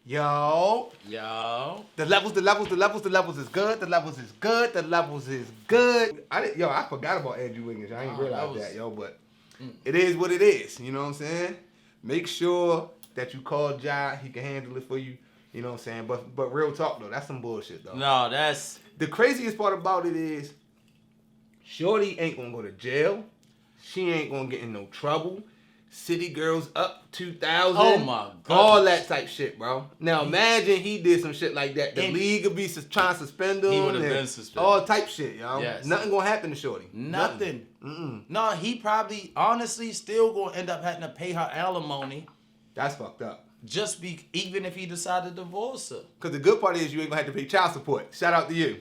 Yo. The levels is good. The levels is good. I forgot about Andrew Wiggins. I ain't realized that, yo, but it is what it is. You know what I'm saying? Make sure that you call Ja. He can handle it for you. You know what I'm saying? But real talk, though, that's some bullshit, though. No, that's... The craziest part about it is Shorty ain't gonna go to jail. She ain't gonna get in no trouble. City Girls up 2,000. Oh my god. All that type shit, bro. Now imagine he did some shit like that. The league would be trying to suspend him. He would have been suspended. All type shit, yo. Yes. Nothing gonna happen to Shorty. Nothing. No, he probably honestly still gonna end up having to pay her alimony. That's fucked up. Even if he decided to divorce her. Cause the good part is you ain't gonna have to pay child support. Shout out to you.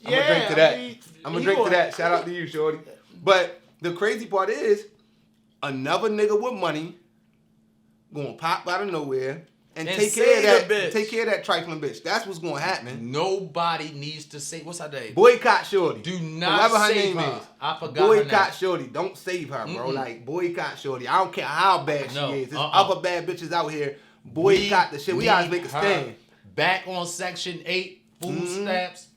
I'm gonna drink to that. I'm gonna drink to that. Shout out to you, Shorty. But the crazy part is, another nigga with money gonna pop out of nowhere and take care of that bitch. Take care of that trifling bitch. That's what's gonna happen. Nobody needs to say what's her name. Boycott Shorty. Do not save her. I forgot boycott her name. Shorty. Don't save her, bro. Like boycott Shorty. I don't care how bad she is. There's other bad bitches out here. Boycott the shit. We gotta make a stand. Back on Section 8 food stamps.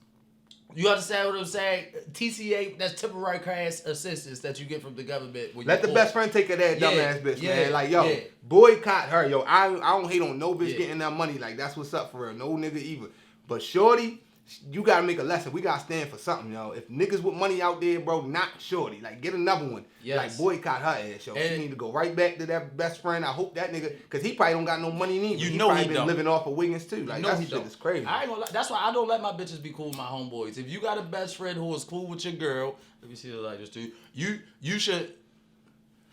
You understand what I'm saying? TCA, that's temporary cash assistance that you get from the government. Let the best friend take care of that dumbass bitch, man. Like, yo, boycott her, yo. I don't hate on no bitch getting that money. Like, that's what's up for real. No nigga either. But Shorty, you gotta make a lesson. We gotta stand for something, yo. If niggas with money out there, bro, not Shorty. Like, get another one. Yes. Like, boycott her ass, yo. She need to go right back to that best friend. I hope that nigga, because he probably don't got no money neither. You know he been don't. Living off of Wiggins, too. Like, that shit is crazy. I ain't gonna lie. That's why I don't let my bitches be cool with my homeboys. If you got a best friend who is cool with your girl, let me see it like this, too. You should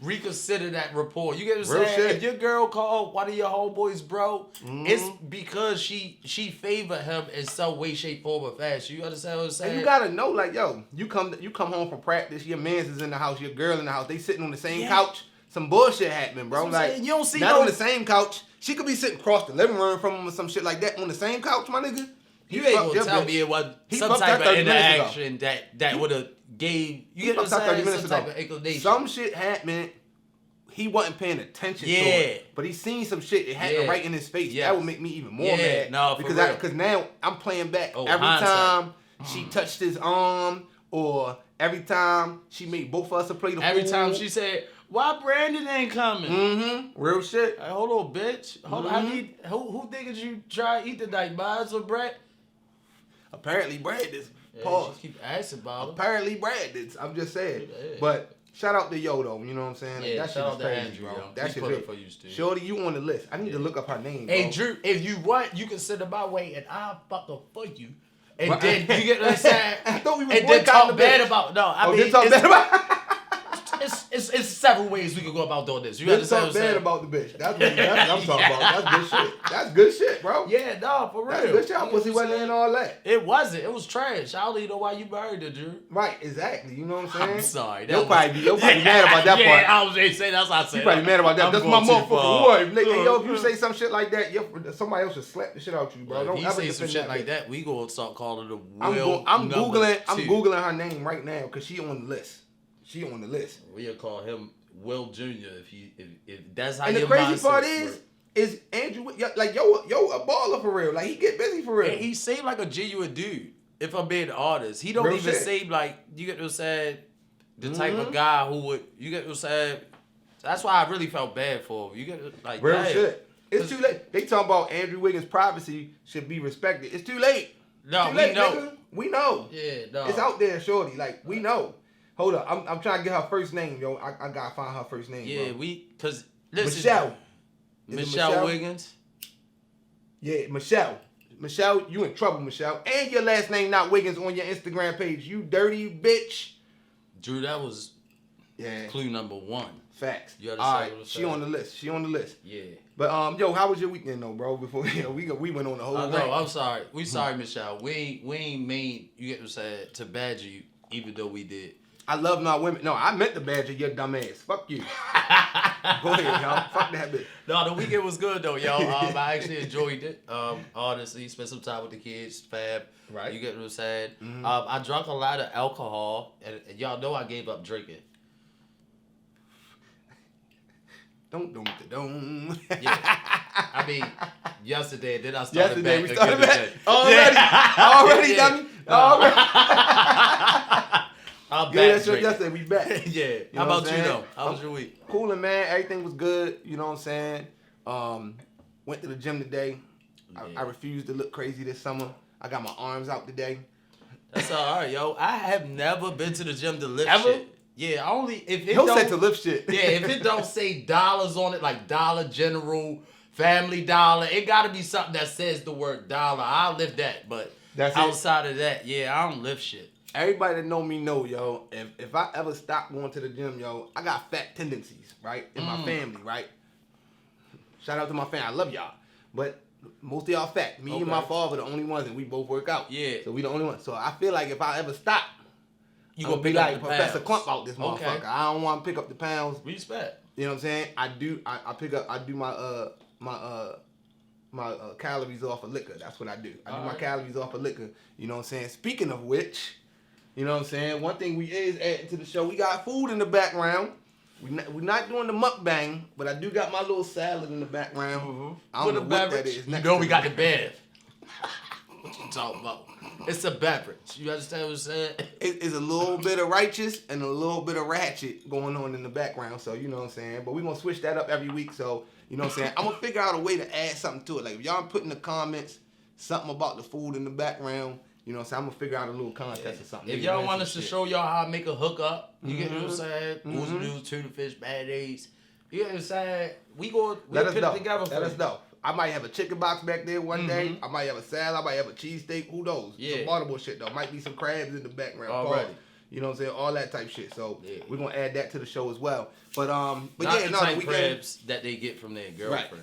reconsider that rapport. You get what I'm saying? Shit. If your girl called one of your homeboys bro, it's because she favor him in some way, shape, form, or fashion. You understand what I'm saying? And you gotta know, like, yo, you come home from practice, your man's is in the house, your girl in the house, they sitting on the same couch, some bullshit happening, bro. Like, you don't see not on the same couch. She could be sitting across the living room from him or some shit like that on the same couch, my nigga. You ain't gonna tell me it wasn't some type of interaction that would have gave you get what I'm saying? Some type of inclination. Some shit happened. He wasn't paying attention to it, but he seen some shit that happened right in his face. That would make me even more mad. No, because now I'm playing back every time she touched his arm, or every time she made both of us play the fool. Every time she said, "Why Brandon ain't coming?" Real shit. Hey, hold on, bitch. Hold on. Who thinking you try to eat tonight? Miles or Brett? Apparently Brad is. Pause. Just keep asking about him. Apparently Brad is. I'm just saying. But shout out to Yo though, you know what I'm saying? Like, that shit is crazy, Andrew, bro. That shit is for you, Steve. Shorty, you on the list. I need to look up her name, bro. Hey, Drew, if you want, you can send her my way, and I'll fuck her for you. And then you get what I'm saying? I thought we was and then talk bad about. No, I mean, talk bad about. It's several ways we can go about doing this. You understand? Talk bad about the bitch. That's what I'm talking about. That's good shit. That's good shit, bro. Yeah, no, for real. That's good shit. Our pussy wasn't in all that. It wasn't. It was trash. I don't even know why you married her, Drew. Right, exactly. You know what I'm saying? I'm sorry. You'll probably be mad about that part. Yeah, I was going to say that's what I said. You probably mad about that. That's my motherfucking wife. Hey, yo, if you say some shit like that, somebody else should slap the shit out you, bro. Don't ever say some shit like that. We gonna start calling her I'm googling her name right now because she on the list. She on the list. We'll call him Will Jr. if that's how. And the crazy part is Andrew, like yo a baller for real. Like he get busy for real. And he seemed like a genuine dude. If I'm being honest, he don't real even seem like, you get what I'm saying, the type of guy who would, you get what I'm saying. That's why I really felt bad for him. You get like real shit. It's too late. They talking about Andrew Wiggins' privacy should be respected. It's too late. No, too late, we know. Nigga. We know. Yeah, no. It's out there, shorty. Like we know. Hold up, I'm trying to get her first name, yo. I gotta find her first name. Yeah, bro. cause listen, Michelle Wiggins. Yeah, Michelle. Michelle, you in trouble, Michelle. And your last name not Wiggins on your Instagram page. You dirty bitch. Drew, that was clue number 1. Facts. You understand? All right, she on the list. She on the list. Yeah. But yo, how was your weekend though, bro? Before we went on the whole. No, I'm sorry. We sorry, Michelle. We ain't mean, you get what I'm saying, to badger you, even though we did. I love my women. No, I meant to badger your dumb ass. Fuck you. Go ahead, y'all. Fuck that bitch. No, the weekend was good though, y'all. I actually enjoyed it. Honestly, spent some time with the kids, fab. Right. You get what I'm saying? I drank a lot of alcohol, and y'all know I gave up drinking. Don't. Yeah. I mean, yesterday. Then I started back. We started back. Already, dummy. I'm yeah, back. Yesterday we back. Yeah. You How know about you though? How was your week? Coolin', man. Everything was good. You know what I'm saying? Went to the gym today. Yeah. I refused to look crazy this summer. I got my arms out today. That's all right, yo. I have never been to the gym to lift Ever? shit. Yeah, only if it He'll don't say to lift shit. Yeah, if it don't say dollars on it, like Dollar General, Family Dollar, it got to be something that says the word dollar. I'll lift that, but outside of that, yeah, I don't lift shit. Everybody that know me know, yo, if I ever stop going to the gym, yo, I got fat tendencies, right? In my family, right? Shout out to my family. I love y'all. But most of y'all fat. Me and my father the only ones, and we both work out. Yeah. So we the only ones. So I feel like if I ever stop, you gonna be like Professor Clump out this motherfucker. Okay. I don't want to pick up the pounds. Respect. You know what I'm saying? I do my calories off of liquor. That's what I do. I do my calories off of liquor. You know what I'm saying? Speaking of which, you know what I'm saying? One thing we is adding to the show, we got food in the background. We're not doing the mukbang, but I do got my little salad in the background. Mm-hmm. I don't know what that is. You know we got the bev. What you talking about? It's a beverage. You understand what I'm saying? It's a little bit of righteous and a little bit of ratchet going on in the background. So, you know what I'm saying? But we're going to switch that up every week. So, you know what I'm saying? I'm going to figure out a way to add something to it. Like, if y'all put in the comments something about the food in the background, you know what I'm saying? I'm going to figure out a little contest or something. If y'all want us to show y'all how to make a hookup, you get what I'm saying? Boozy News, Tuna Fish, Bad Days. You get what I'm saying? We'll put it together for you. Let us know. I might have a chicken box back there one day. I might have a salad. I might have a cheesesteak. Who knows? Yeah. Some Baltimore shit, though. Might be some crabs in the background. Already. You know what I'm saying? All that type shit. So we're going to add that to the show as well. But not yeah, the type crabs that they get from their girlfriend. Right.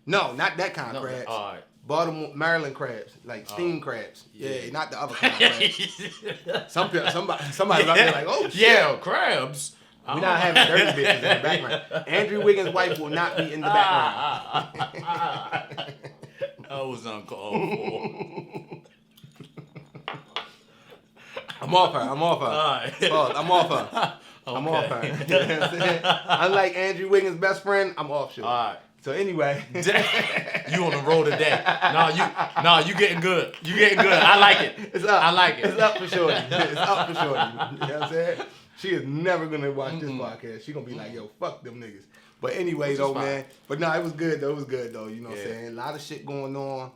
No, not that kind of crabs. All right. Baltimore, Maryland crabs, like steamed crabs. Yeah, not the other kind of crabs. Somebody out there like, oh shit. Yeah, crabs. We're not having dirty bitches in the background. Andrew Wiggins' wife will not be in the background. That was uncalled for. I'm off her. All right. I'm off her. Okay. I'm off her. You know what I'm saying? Unlike Andrew Wiggins' best friend, I'm off shit. All right. So anyway, you on the road today? No, you getting good. You getting good. I like it. It's up. I like it. It's up for shorty. It's up for shorty. You know what I'm saying? She is never gonna watch this podcast. She gonna be like, yo, fuck them niggas. But anyway, though, man. But no, it was good though. You know what I'm saying? A lot of shit going on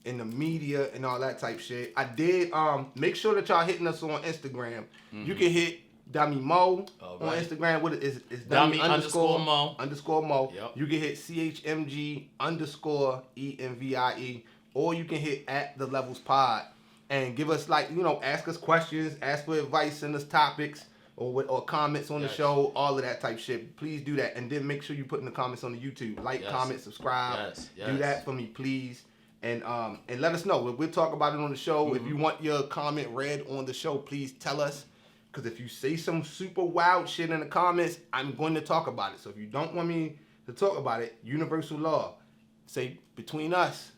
in the media and all that type shit. I did make sure that y'all hitting us on Instagram. You can hit Dummy Mo on Instagram. What is Dummy _Mo. Yep. You can hit CHMG _ENVIE, or you can hit at The Levels Pod and give us ask us questions, ask for advice, send us topics or comments on the show, all of that type shit. Please do that, and then make sure you put in the comments on the YouTube. Comment, subscribe. Do that for me, please. And let us know. We'll talk about it on the show. If you want your comment read on the show, please tell us. Because if you say some super wild shit in the comments, I'm going to talk about it. So if you don't want me to talk about it, universal law, say between us.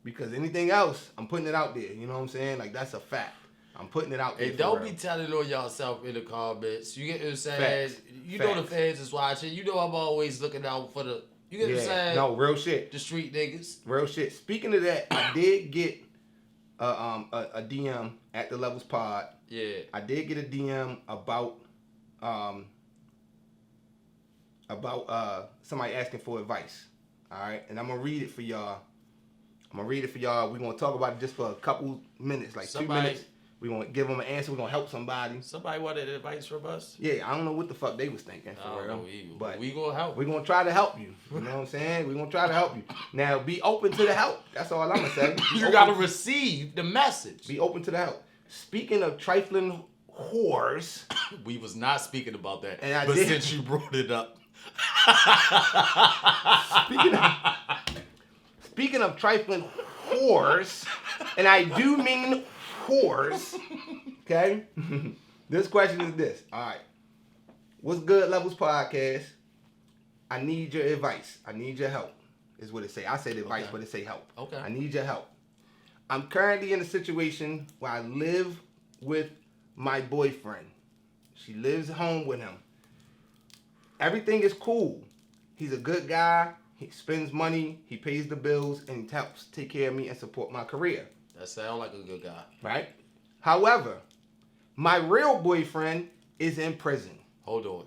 Because anything else, I'm putting it out there. You know what I'm saying? Like, that's a fact. I'm putting it out there. Hey, don't be telling on yourself in the comments. You get what I'm saying? Facts. You know the fans is watching. You know I'm always looking out for the... You get what I'm saying? No, real shit. The street niggas. Real shit. Speaking of that, I did get a DM at The Levels Pod. Yeah. I did get a DM about somebody asking for advice. All right, and I'm gonna read it for y'all. We're gonna talk about it just for a couple minutes, like 2 minutes. We're gonna give them an answer. We're gonna help somebody. Somebody wanted advice from us? Yeah, I don't know what the fuck they was thinking for real. But we gonna help. We're gonna try to help you. You know what I'm saying? We're gonna try to help you. Now, be open to the help. That's all I'm gonna say. You gotta receive the message. Be open to the help. Speaking of trifling whores, we was not speaking about that, but since you brought it up. Speaking of trifling whores, and I do mean whores, okay? This question is this. All right. What's good, Levels Podcast? I need your advice. I need your help, is what it say. I said advice, but it say help. Okay. I need your help. I'm currently in a situation where I live with my boyfriend. She lives home with him. Everything is cool. He's a good guy. He spends money, he pays the bills, and he helps take care of me and support my career. That sounds like a good guy. Right? However, my real boyfriend is in prison. Hold on.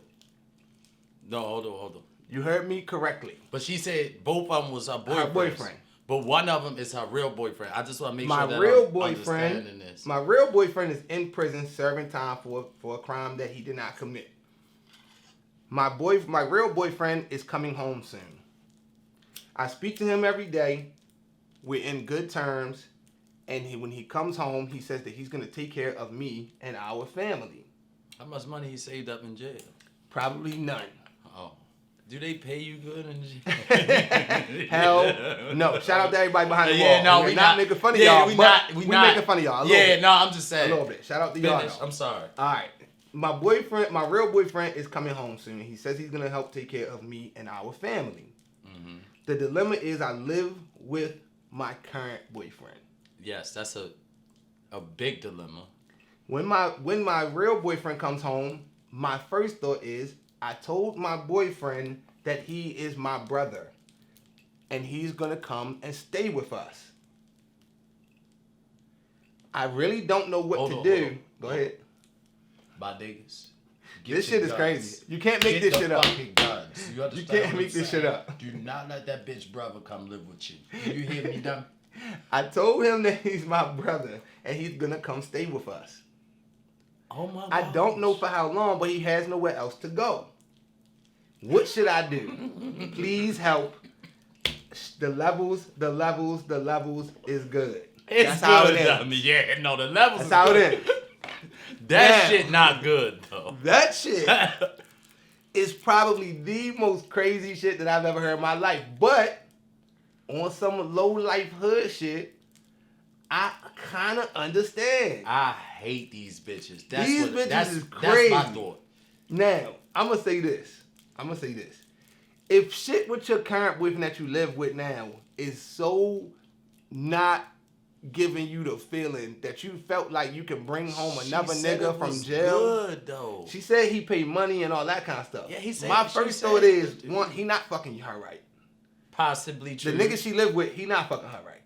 No, hold on. You heard me correctly. But she said both of them was her boyfriend. But one of them is her real boyfriend. I just want to make sure that I'm understanding this. My real boyfriend is in prison serving time for a crime that he did not commit. My real boyfriend is coming home soon. I speak to him every day. We're in good terms. And when he comes home, he says that he's going to take care of me and our family. How much money he saved up in jail? Probably none. Oh. Do they pay you good in jail? Hell no. Shout out to everybody behind the wall. Yeah, no, we're not making fun of y'all. We not making fun of y'all. I'm just saying. A little bit. Shout out to y'all. I'm sorry. All right. My real boyfriend is coming home soon. He says he's going to help take care of me and our family. Mm-hmm. The dilemma is I live with my current boyfriend. Yes, that's a big dilemma. When my real boyfriend comes home, my first thought is I told my boyfriend that he is my brother and he's going to come and stay with us. I really don't know what to do. Go ahead. My niggas. This shit is crazy. You can't make this shit up. Guns. You can't make this shit up. Do not let that bitch brother come live with you. Do you hear me, dumb? I told him that he's my brother and he's gonna come stay with us. Oh my God. I don't know for how long, but he has nowhere else to go. What should I do? Please help. The levels is good. That's how it is. Yeah, no, the levels. That's how it is. That shit not good though. That shit is probably the most crazy shit that I've ever heard in my life. But on some low life hood shit, I kind of understand. I hate these bitches. That's is crazy. That's my thought. Now, I'm going to say this. If shit with your current boyfriend that you live with now is so not giving you the feeling that you felt like you can bring home another nigga from jail. Good though. She said he paid money and all that kind of stuff. Yeah, he said. My first thought is, one, he not fucking her right. Possibly true. The nigga she lived with, he not fucking her right.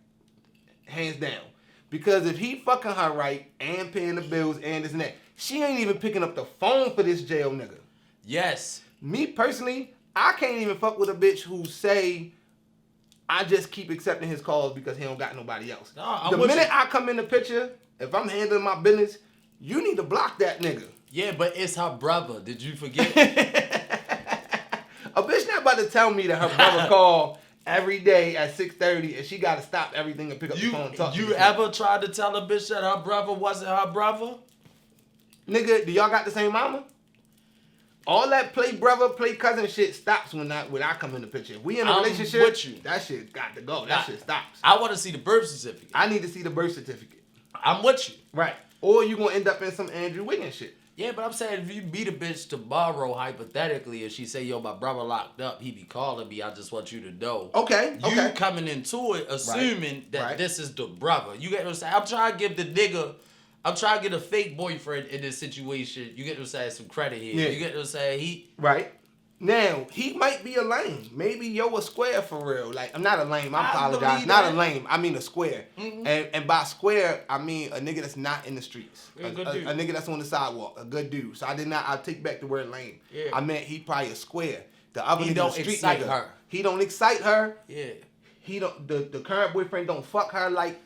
Hands down. Because if he fucking her right and paying the bills and this and that, she ain't even picking up the phone for this jail nigga. Yes. Me personally, I can't even fuck with a bitch who say, I just keep accepting his calls because he don't got nobody else. No, the minute I come in the picture, if I'm handling my business, you need to block that nigga. Yeah, but it's her brother. Did you forget? A bitch not about to tell me that her brother called every day at 6:30 and she got to stop everything and pick up the phone and talk to you ever tried to tell a bitch that her brother wasn't her brother? Nigga, do y'all got the same mama? All that play brother, play cousin shit stops when I come in the picture. If we in a relationship, with you. That shit got to go. That shit stops. I want to see the birth certificate. I need to see the birth certificate. I'm with you. Right. Or you going to end up in some Andrew Wiggins shit. Yeah, but I'm saying if you beat a bitch tomorrow, hypothetically, and she say, yo, my brother locked up, he be calling me, I just want you to know. Okay. You coming into it assuming that this is the brother. You get what I'm saying? I'm trying to get a fake boyfriend in this situation. You get what I'm saying? Some credit here. Yeah. You get what I'm saying? Right. Now, he might be a lame. Maybe yo a square for real. Like, I'm not a lame. I apologize. Not a lame. I mean a square. Mm-hmm. And by square, I mean a nigga that's not in the streets. A nigga that's on the sidewalk. A good dude. So I take back the word lame. Yeah. I meant he probably a square. The other nigga, the street nigga. Her. He don't excite her. Yeah. He don't. The current boyfriend don't fuck her like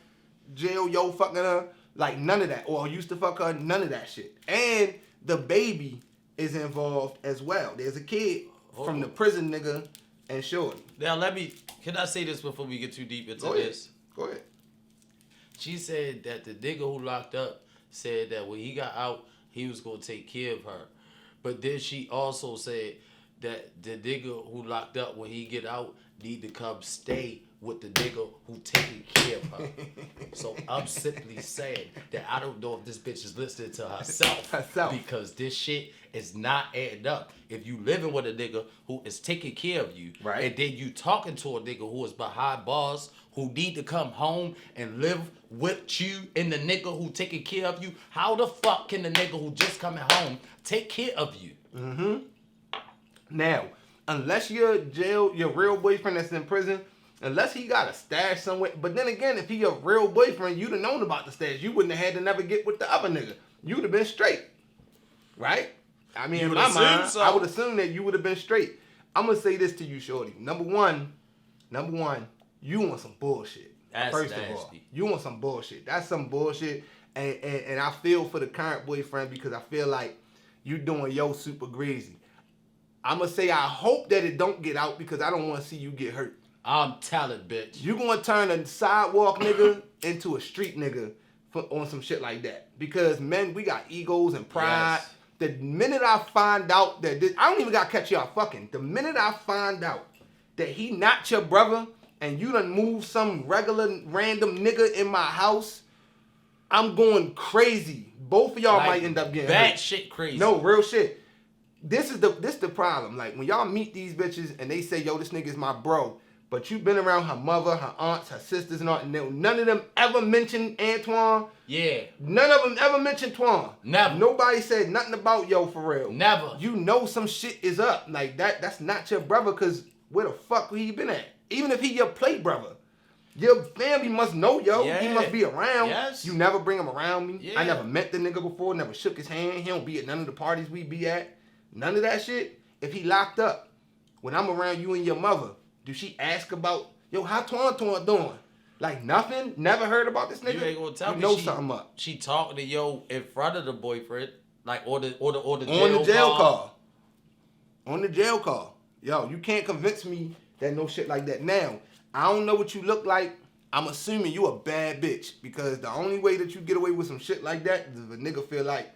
jail yo fucking her. Like none of that. Or used to fuck her. None of that shit. And the baby is involved as well. There's a kid from the prison nigga and shorty. Now can I say this before we get too deep into this? Go ahead. She said that the nigga who locked up said that when he got out, he was going to take care of her. But then she also said that the nigga who locked up when he get out need to come stay with the nigga who taking care of her. So I'm simply saying that I don't know if this bitch is listening to herself. Because this shit is not adding up. If you living with a nigga who is taking care of you, right, and then you talking to a nigga who is behind bars, who need to come home and live with you and the nigga who taking care of you, how the fuck can the nigga who just coming home take care of you? Mm-hmm. Now, unless your real boyfriend that's in prison, unless he got a stash somewhere. But then again, if he your real boyfriend, you'd have known about the stash. You wouldn't have had to never get with the other nigga. You would have been straight, right? I mean, in my mind, so. I would assume that you would have been straight. I'm gonna say this to you, shorty. Number one, you want some bullshit. That's first nasty. Of all, you want some bullshit. That's some bullshit. And I feel for the current boyfriend because I feel like you doing yo super greasy. I'm gonna say I hope that it don't get out because I don't want to see you get hurt. I'm telling, bitch. You gonna turn a sidewalk nigga into a street nigga on some shit like that. Because men, we got egos and pride. Yes. The minute I find out that I don't even gotta catch y'all fucking. The minute I find out that he not your brother and you done move some regular random nigga in my house, I'm going crazy. Both of y'all might end up getting bad hurt. Shit crazy. No, real shit. This the problem. Like when y'all meet these bitches and they say, yo, this nigga is my bro. But you been around her mother, her aunts, her sisters, and all. And none of them ever mentioned Antoine. Yeah. None of them ever mentioned Twan. Never. Nobody said nothing about yo for real. Never. You know some shit is up. Like that's not your brother because where the fuck he been at? Even if he your play brother. Your family must know yo. Yeah. He must be around. Yes. You never bring him around me. Yeah. I never met the nigga before, never shook his hand. He don't be at none of the parties we be at. None of that shit. If he locked up, when I'm around you and your mother, do she ask about, yo, how Twan doing? Like nothing? Never heard about this nigga? You ain't gonna tell me know something up. She talking to yo in front of the boyfriend, like or the jail on the jail call. On the jail call. Yo, you can't convince me that no shit like that. Now, I don't know what you look like. I'm assuming you a bad bitch because the only way that you get away with some shit like that is if a nigga feel like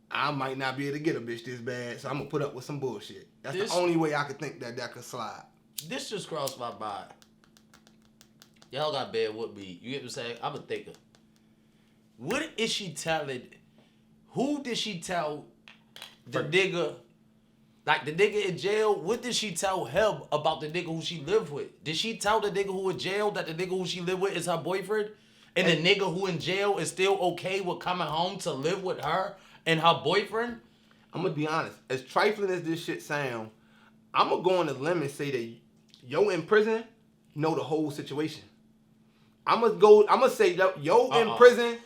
I might not be able to get a bitch this bad, so I'm gonna put up with some bullshit. That's the only way I could think that could slide. This just crossed my mind. Y'all got bad with me. You get what I'm saying? I'm a thinker. What is she telling? Who did she tell the nigga? Like the nigga in jail, what did she tell him about the nigga who she lived with? Did she tell the nigga who in jail that the nigga who she lived with is her boyfriend? And the nigga who in jail is still okay with coming home to live with her and her boyfriend? I'm gonna be honest. As trifling as this shit sound, I'm gonna go on a limb and say that yo in prison know the whole situation. I'm gonna say yo in prison,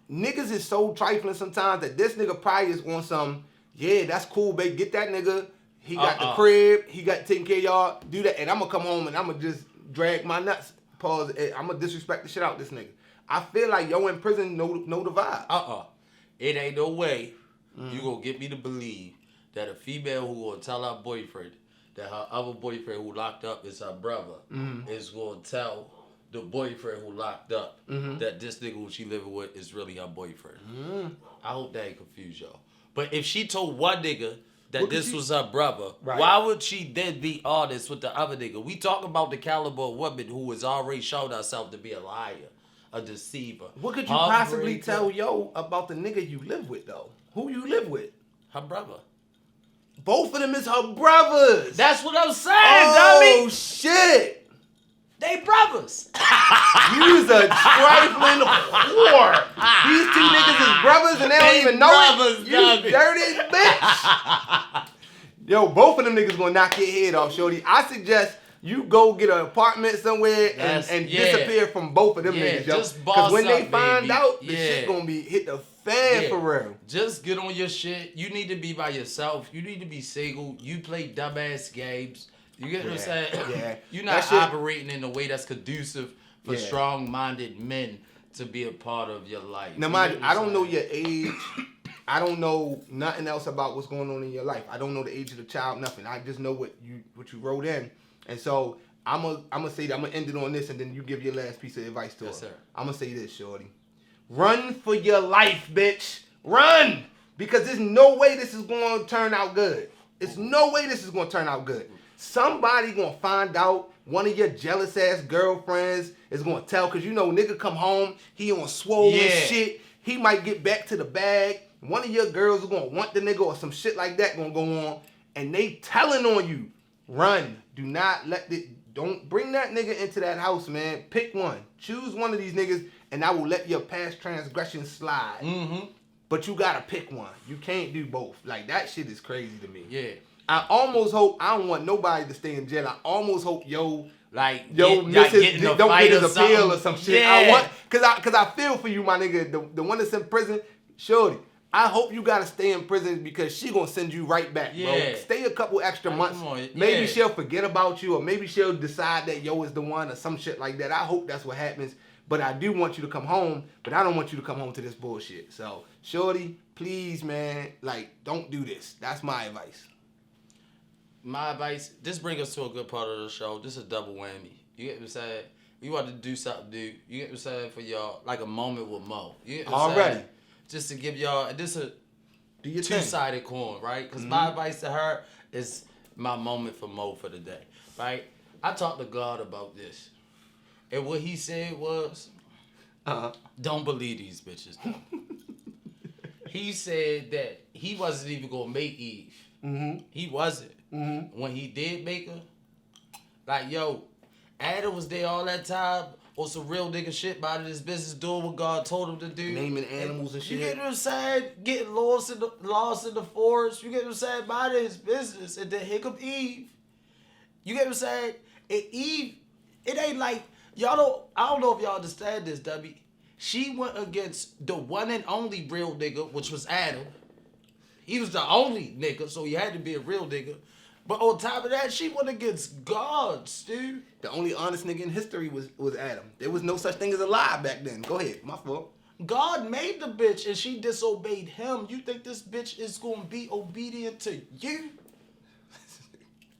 niggas is so trifling sometimes that this nigga probably is on some, yeah, that's cool, babe. Get that nigga. He got the crib. He got taking care of y'all. Do that. And I'm gonna come home and I'm gonna just drag my nuts. Pause. I'm gonna disrespect the shit out of this nigga. I feel like yo in prison know the vibe. It ain't no way you gonna get me to believe that a female who gonna tell her boyfriend that her other boyfriend who locked up is her brother is gonna tell the boyfriend who locked up that this nigga who she living with is really her boyfriend. I hope that ain't confused y'all. But if she told one nigga that this was her brother, why would she then be honest with the other nigga? We talk about the caliber of woman who has already shown herself to be a liar, a deceiver. What could you possibly tell yo about the nigga you live with though? Who you live with? Her brother. Both of them is her brothers. That's what I'm saying, dummy. Oh shit. They brothers. You's a trifling whore. These two niggas is brothers and they don't even know it. You dirty bitch. Yo, both of them niggas gonna knock your head off, shorty. I suggest you go get an apartment somewhere and disappear from both of them niggas, yo. Because when they find out, the shit gonna be hit the fan for real. Just get on your shit. You need to be by yourself. You need to be single. You play dumbass games. You get what I'm saying? Yeah. You're not operating in a way that's conducive for strong-minded men to be a part of your life. Now, mind you, I don't know your age. I don't know nothing else about what's going on in your life. I don't know the age of the child, nothing. I just know what you wrote in. And so I'm gonna say that I'm gonna end it on this and then you give your last piece of advice to her. Sir. I'm gonna say this, shorty. Run for your life, bitch. Run! Because there's no way this is gonna turn out good. There's no way this is gonna turn out good. Somebody gonna find out. One of your jealous ass girlfriends is gonna tell, cause you know nigga come home, he on swollen shit. He might get back to the bag. One of your girls is gonna want the nigga or some shit like that gonna go on, and they telling on you. Run. Do not don't bring that nigga into that house, man. Pick one. Choose one of these niggas, and I will let your past transgressions slide. But you gotta pick one. You can't do both. Like that shit is crazy to me. Yeah. I almost hope, I don't want nobody to stay in jail. I almost hope don't get his appeal or some shit. Yeah. I want, cause I feel for you, my nigga. The one that's in prison, shorty. I hope you gotta stay in prison because she gonna send you right back, bro. Stay a couple extra months. Maybe she'll forget about you, or maybe she'll decide that yo is the one or some shit like that. I hope that's what happens. But I do want you to come home, but I don't want you to come home to this bullshit. So, shorty, please, man, like, don't do this. That's my advice. My advice, this brings us to a good part of the show. This is a double whammy. You get what I'm saying? You want to do something, dude. You get what I'm saying? For y'all, like a moment with Mo. You get what I'm saying? Just to give y'all, and this is a two-sided coin, right? Because my advice to her is my moment for Mo for the day, right? I talked to God about this. And what he said was, don't believe these bitches, though. He said that he wasn't even going to make Eve. Mm-hmm. He wasn't. Mm-hmm. When he did make her, like, yo, Adam was there all that time on some real nigga shit, minding his business, doing what God told him to do. Naming animals and shit. You get what I'm saying? Getting lost in the forest. You get what I'm saying? Minding his business. And then here come Eve. You get what I'm saying? And Eve, it ain't like, I don't know if y'all understand this, W. She went against the one and only real nigga, which was Adam. He was the only nigga, so he had to be a real nigga. But on top of that, she went against gods, dude. The only honest nigga in history was Adam. There was no such thing as a lie back then. Go ahead, my fault. God made the bitch and she disobeyed him. You think this bitch is gonna be obedient to you?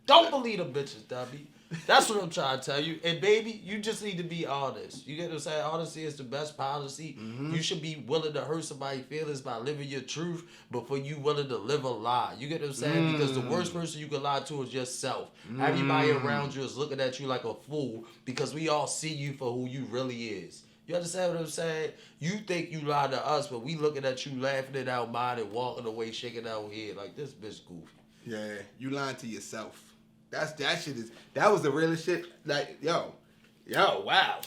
Don't believe the bitches, W. That's what I'm trying to tell you. And baby, you just need to be honest. You get what I'm saying? Honesty is the best policy. Mm-hmm. You should be willing to hurt somebody's feelings by living your truth before you willing to live a lie. You get what I'm saying? Because the worst person you can lie to is yourself. Everybody around you is looking at you like a fool because we all see you for who you really is. You understand what I'm saying? You think you lie to us, but we looking at you laughing it out loud and walking away shaking our head like this bitch goofy. Yeah, you lying to yourself. That was the realest shit. Like, yo, wow.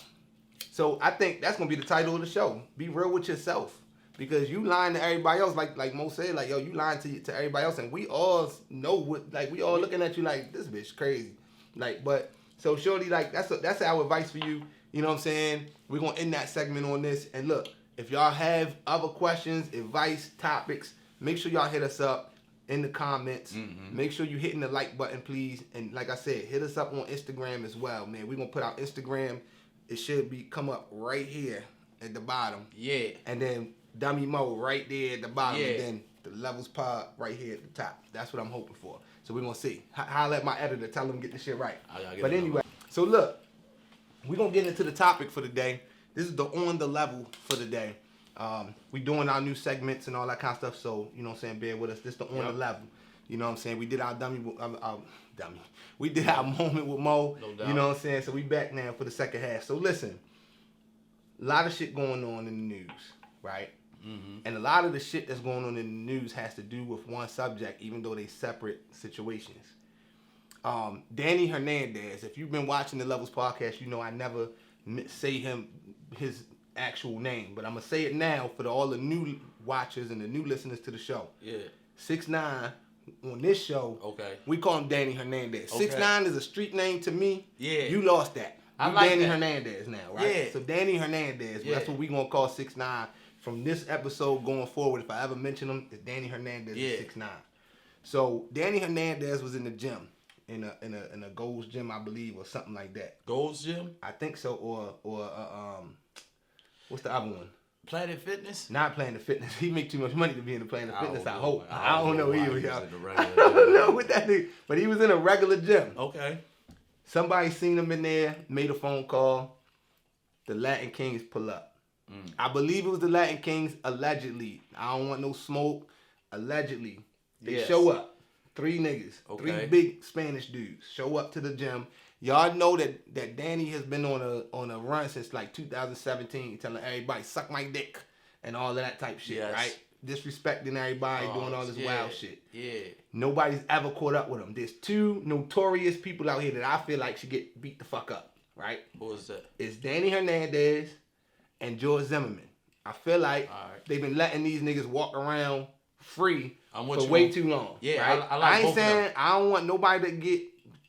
So I think that's gonna be the title of the show. Be real with yourself, because you lying to everybody else. Like Mo said, like, yo, you lying to everybody else, and we all know what. Like, we all looking at you like this bitch crazy. Like, but so shorty, like that's our advice for you. You know what I'm saying? We're gonna end that segment on this. And look, if y'all have other questions, advice, topics, make sure y'all hit us up in the comments. Mm-hmm. Make sure you hitting the like button, please. And like I said, hit us up on Instagram as well, man. We're gonna put our Instagram. It should come up right here at the bottom. Yeah. And then Dummy Mo right there at the bottom. Yeah. And then the Levels Pod right here at the top. That's what I'm hoping for. So we're gonna see. Holla at my editor, tell him to get this shit right. But anyway, so look, we're gonna get into the topic for the day. This is the On The Level for the day. We doing our new segments and all that kind of stuff, so you know what I'm saying, bear with us. This the On The Level. You know what I'm saying? We did our we did our moment with Mo. No doubt. You know what I'm saying? So we back now for the second half. So listen, a lot of shit going on in the news, right? Mm-hmm. And a lot of the shit that's going on in the news has to do with one subject, even though they separate situations. Danny Hernandez, if you've been watching the Levels podcast, you know I never say his actual name, but I'm gonna say it now for all the new watchers and the new listeners to the show. Yeah. 6ix9ine on this show. Okay. We call him Danny Hernandez. Okay. 6ix9ine is a street name to me. Yeah. You lost that. You like Danny Hernandez now, right? Yeah. So Danny Hernandez. Yeah. That's what we gonna call 6ix9ine from this episode going forward. If I ever mention him, it's Danny Hernandez. Yeah. 6ix9ine. So Danny Hernandez was in the gym. In a Gold's Gym, I believe, or something like that. Gold's Gym? I think so, or what's the other one? Planet Fitness? Not Planet Fitness. He make too much money to be in the Planet Fitness. I hope. I don't know either. I don't know what that is, but he was in a regular gym. Okay. Somebody seen him in there, made a phone call. The Latin Kings pull up. I believe it was the Latin Kings. Allegedly, I don't want no smoke. Allegedly, they show up. 3 niggas, 3 big Spanish dudes show up to the gym. Y'all know that Danny has been on a run since like 2017, telling everybody suck my dick and all of that type shit, right? Disrespecting everybody, doing all this wild shit. Yeah. Nobody's ever caught up with him. There's 2 notorious people out here that I feel like should get beat the fuck up, right? Who is that? It's Danny Hernandez and George Zimmerman. I feel like they've been letting these niggas walk around free for way too long. Yeah, right? I like I ain't both saying of them. I don't want nobody to get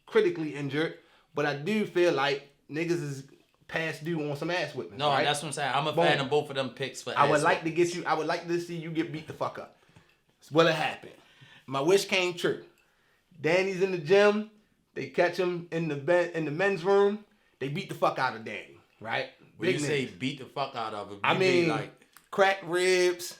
critically injured, but I do feel like niggas is past due on some ass whipping. No, right? that's what I'm saying. I'm a fan of both of them picks for I ass would like to whippings. get you. I would like to see you get beat the fuck up. Well, it happened. My wish came true. Danny's in the gym. They catch him in the men's room. They beat the fuck out of Danny. Right? When you say beat the fuck out of him, I mean, like cracked ribs,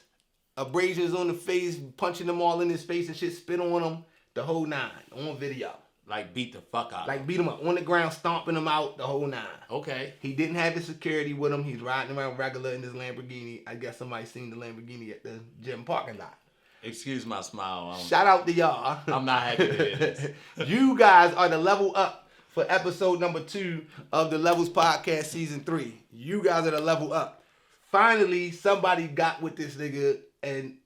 abrasions on the face, punching them all in his face and shit, spit on him, the whole 9 on video. Like beat the fuck out. Like beat him up on the ground, stomping him out, the whole 9. Okay. He didn't have his security with him. He's riding around regular in his Lamborghini. I guess somebody seen the Lamborghini at the gym parking lot. Excuse my smile. Shout out to y'all. I'm not happy to hear this. You guys are the level up for episode number 2 of the Levels Podcast season 3. You guys are the level up. Finally, somebody got with this nigga,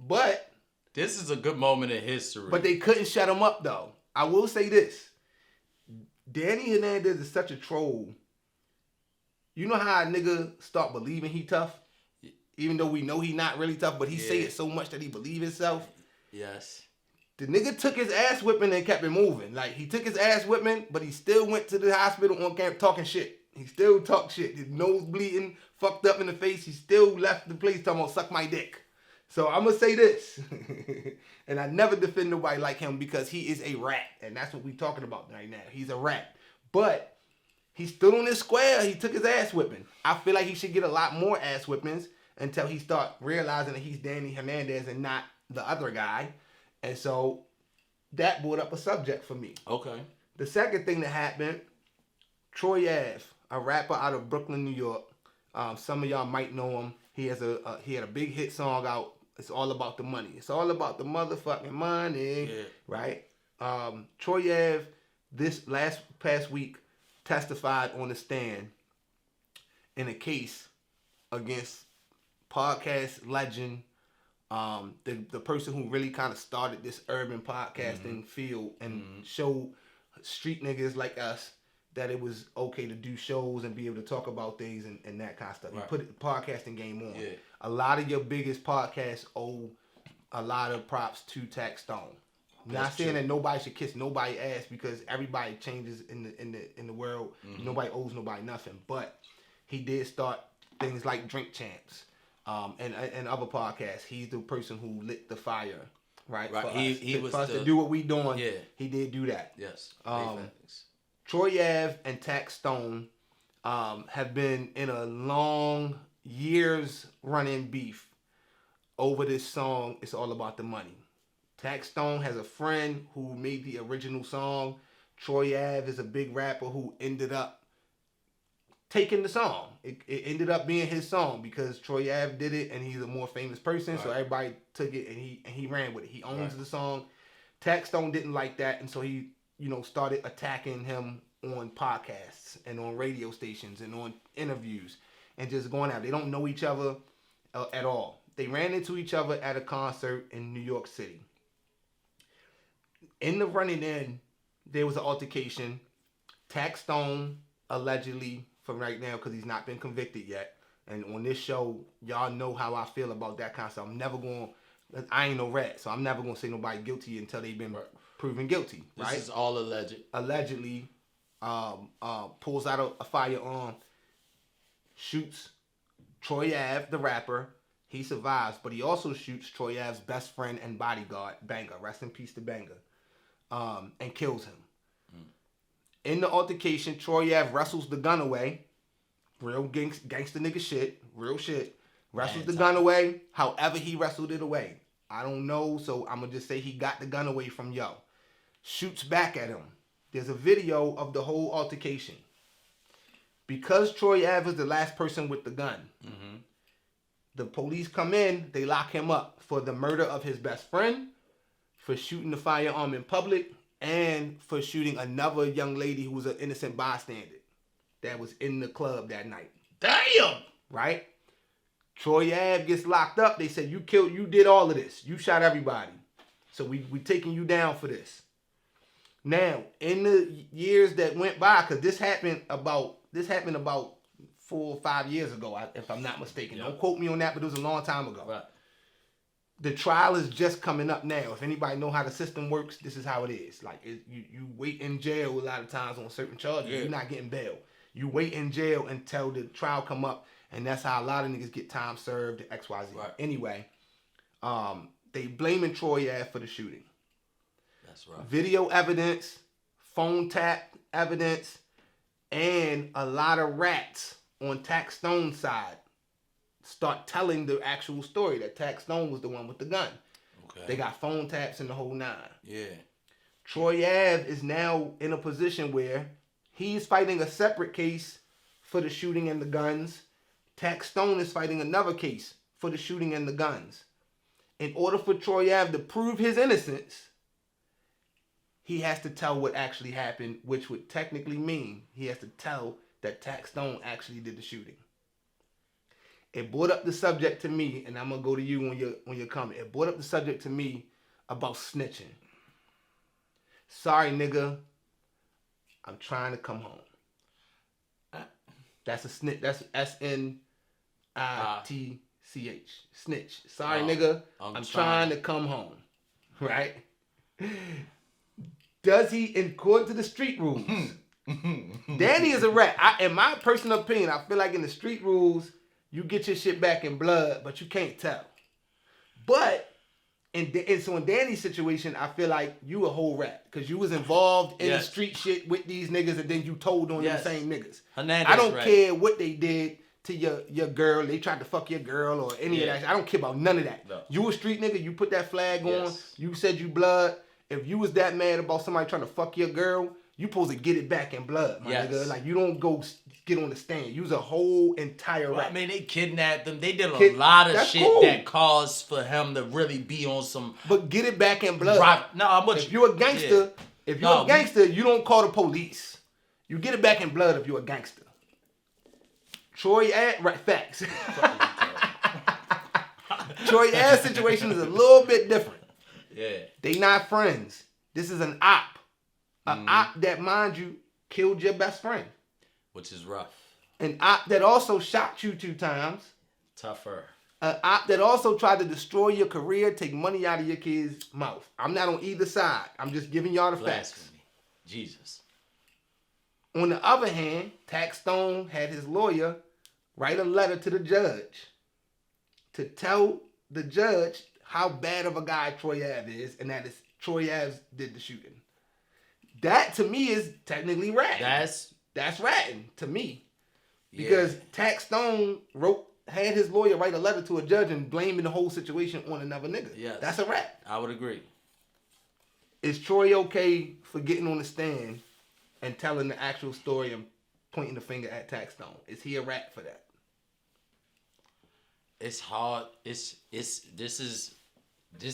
but this is a good moment in history. But they couldn't shut him up though. I will say this. Danny Hernandez is such a troll. You know how a nigga start believing he tough? Even though we know he not really tough, but he say it so much that he believe himself. Yes. The nigga took his ass whipping and kept it moving. Like, he took his ass whipping, but he still went to the hospital on camera talking shit. He still talked shit. His nose bleeding, fucked up in the face. He still left the place talking about suck my dick. So I'm going to say this. And I never defend nobody like him because he is a rat. And that's what we talking about right now. He's a rat. But he stood on his square. He took his ass whipping. I feel like he should get a lot more ass whippings until he start realizing that he's Danny Hernandez and not the other guy. And so that brought up a subject for me. Okay. The second thing that happened, Troy Ave, a rapper out of Brooklyn, New York. Some of y'all might know him. He has he had a big hit song out. It's all about the money. It's all about the motherfucking money. Yeah. Right? Troy Ave, this past week, testified on the stand in a case against podcast legend, the person who really kind of started this urban podcasting field and showed street niggas like us that it was okay to do shows and be able to talk about things and that kind of stuff. Right. He put the podcasting game on. Yeah. A lot of your biggest podcasts owe a lot of props to Tax Stone. Not saying that nobody should kiss nobody's ass because everybody changes in the world. Nobody owes nobody nothing. But he did start things like Drink Champs. And other podcasts. He's the person who lit the fire, right? Right. For us to do what we doing. Yeah. He did do that. Yes. Troy Ave and Tax Stone have been in a long years running beef over this song. It's all about the money. Tax Stone has a friend who made the original song. Troy Ave is a big rapper who ended up taking the song. It ended up being his song because Troy Ave did it and he's a more famous person, so everybody took it and he ran with it. He owns the song. Tax Stone didn't like that, and so he, started attacking him on podcasts and on radio stations and on interviews and just going out. They don't know each other at all. They ran into each other at a concert in New York City. In the running in, there was an altercation. Tax Stone allegedly, for right now, because he's not been convicted yet. And on this show, y'all know how I feel about that kind of stuff. I ain't no rat, so I'm never going to say nobody guilty until they've been proven guilty. Right? This is all alleged. Allegedly, pulls out a firearm, shoots Troy Ave, the rapper. He survives, but he also shoots Troy Ave's best friend and bodyguard, Banger. Rest in peace to Banger. And kills him. In the altercation, Troy Ave wrestles the gun away. Real gangster nigga shit. Real shit. Wrestles the gun away. However he wrestled it away. I don't know, so I'm going to just say he got the gun away from Yo. Shoots back at him. There's a video of the whole altercation. Because Troy Ave is the last person with the gun, the police come in, they lock him up for the murder of his best friend, for shooting the firearm in public, and for shooting another young lady who was an innocent bystander that was in the club that night. Damn! Right? Troy Ave gets locked up. They said, you did all of this. You shot everybody. So we taking you down for this. Now, in the years that went by, because this happened about 4 or 5 years ago, if I'm not mistaken. Don't quote me on that, but it was a long time ago. Right. the trial is just coming up now. If anybody know how the system works, this is how it is. Like you wait in jail a lot of times on certain charges. You're not getting bail. You wait in jail until the trial come up, and that's how a lot of niggas get time served. XYZ. Right. Anyway, they blaming Troy Ave for the shooting. That's right. Video evidence, phone tap evidence, and a lot of rats on Tax Stone's side start telling the actual story that Tax Stone was the one with the gun. Okay. They got phone taps and the whole nine. Yeah. Troy Ave is now in a position where he's fighting a separate case for the shooting and the guns. Tax Stone is fighting another case for the shooting and the guns. In order for Troy Ave to prove his innocence, he has to tell what actually happened, which would technically mean he has to tell that Tax Stone actually did the shooting. It brought up the subject to me, and I'm gonna go to you on your comment. It brought up the subject to me about snitching. Sorry, nigga. I'm trying to come home. That's a snitch. That's SNITCH. Snitch. Sorry, nigga. I'm trying to come home. Right? Does he, according to the street rules? Danny is a rat. In my personal opinion, I feel like in the street rules, you get your shit back in blood, but you can't tell. But so in Danny's situation, I feel like you a whole rat because you was involved in the street shit with these niggas, and then you told on them same niggas. I don't care what they did to your girl. They tried to fuck your girl or any of that. I don't care about none of that. No. You a street nigga. You put that flag on. You said you blood. If you was that mad about somebody trying to fuck your girl, you supposed to get it back in blood, my nigga. Like, you don't go get on the stand. You was a whole entire rat. I mean, they kidnapped them. They did a lot of shit that caused for him to really be on some... But get it back in blood. If you're a gangster, you don't call the police. You get it back in blood if you're a gangster. Troy Ave... Right, facts. Troy Ave's situation is a little bit different. Yeah. They not friends. This is an op. An op that, mind you, killed your best friend. Which is rough. An op that also shot you 2 times. Tougher. An op that also tried to destroy your career, take money out of your kid's mouth. I'm not on either side. I'm just giving y'all the facts. Jesus. On the other hand, Tax Stone had his lawyer write a letter to the judge to tell the judge how bad of a guy Troy Ave is, and that is Troy Ave did the shooting. That to me is technically ratting. That's ratting to me. Because Tax Stone had his lawyer write a letter to a judge and blaming the whole situation on another nigga. Yes. That's a rat. I would agree. Is Troy okay for getting on the stand and telling the actual story and pointing the finger at Tax Stone? Is he a rat for that? It's hard. This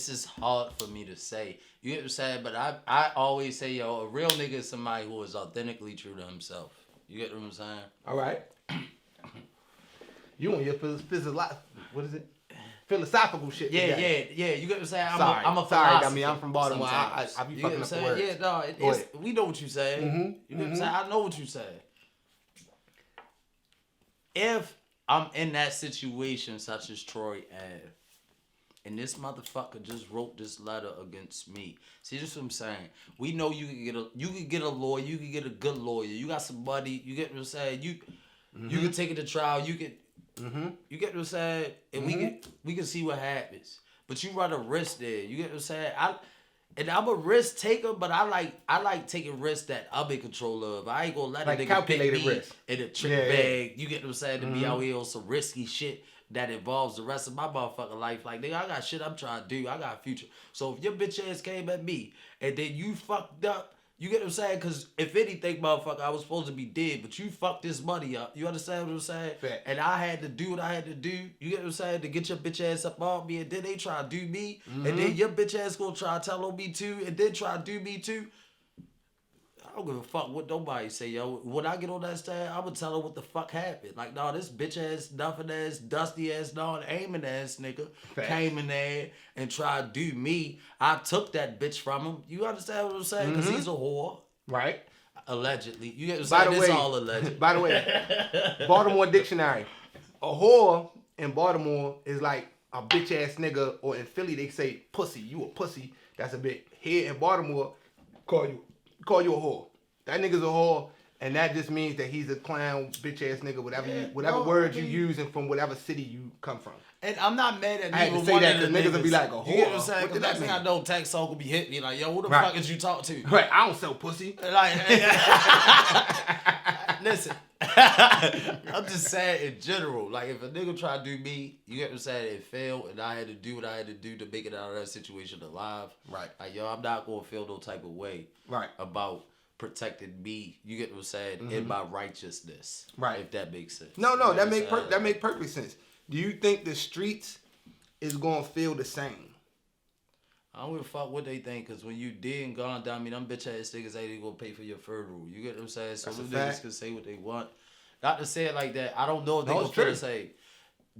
is hard for me to say. You get what I'm saying? But I always say, a real nigga is somebody who is authentically true to himself. You get what I'm saying? All right. You on your philosophical shit. Yeah. You get what I'm saying? I'm a sorry. I mean, I'm from Baltimore. I be fucking up the words. Yeah, no, we know what you saying. Mm-hmm. You know what I'm saying? I know what you saying. If I'm in that situation, such as Troy Ave, and this motherfucker just wrote this letter against me. See, this is what I'm saying. We know you can get a lawyer. You can get a good lawyer. You got somebody. You get what I'm saying. You can take it to trial. You get what I'm saying. And we can see what happens. But you run a risk there. You get what I'm saying. I'm a risk taker, but I like taking risks that I'm in control of. I ain't gonna let a nigga pick me in a trick bag. You get what I'm saying? To be out here on some risky shit that involves the rest of my motherfucking life. Like, nigga, I got shit I'm trying to do. I got a future. So if your bitch ass came at me and then you fucked up, you get what I'm saying? Because if anything, motherfucker, I was supposed to be dead, but you fucked this money up. You understand what I'm saying? Fact. And I had to do what I had to do. You get what I'm saying? To get your bitch ass up on me, and then they try to do me, and then your bitch ass gonna try to tell on me too, and then try to do me too. I don't give a fuck what nobody say, yo. When I get on that stand, I'm gonna tell her what the fuck happened. Like, no, this bitch ass, nothing ass, dusty ass, aiming ass nigga came in there and tried to do me. I took that bitch from him. You understand what I'm saying? Because he's a whore. Right. Allegedly. You get what I'm saying? It's all alleged. By the way, Baltimore Dictionary. A whore in Baltimore is like a bitch ass nigga, or in Philly they say pussy. You a pussy. That's a bit. Here in Baltimore, call you a whore. That nigga's a whore. And that just means that he's a clown, bitch ass nigga, whatever words you using from whatever city you come from. And I'm not mad at I had to say that because niggas will be like a whore. You get what I'm saying? Because next thing I know, tax song will be hitting me like, yo, who the fuck is you talk to? Right, I don't sell pussy. Like, listen, I'm just saying in general. Like, if a nigga try to do me, you get what I'm saying, it failed, and I had to do what I had to do to make it out of that situation alive. Right. Like, yo, I'm not going to feel no type of way. Right. About protecting me, you get what I'm saying, in my righteousness. Right. If that makes sense. No, that make perfect sense. Do you think the streets is gonna feel the same? I don't give a fuck what they think, because when you dead and gone down, I mean, them bitch ass niggas ain't gonna pay for your funeral. You get what I'm saying? So them niggas can say what they want. Not to say it like that. I don't know if they gonna feel the same.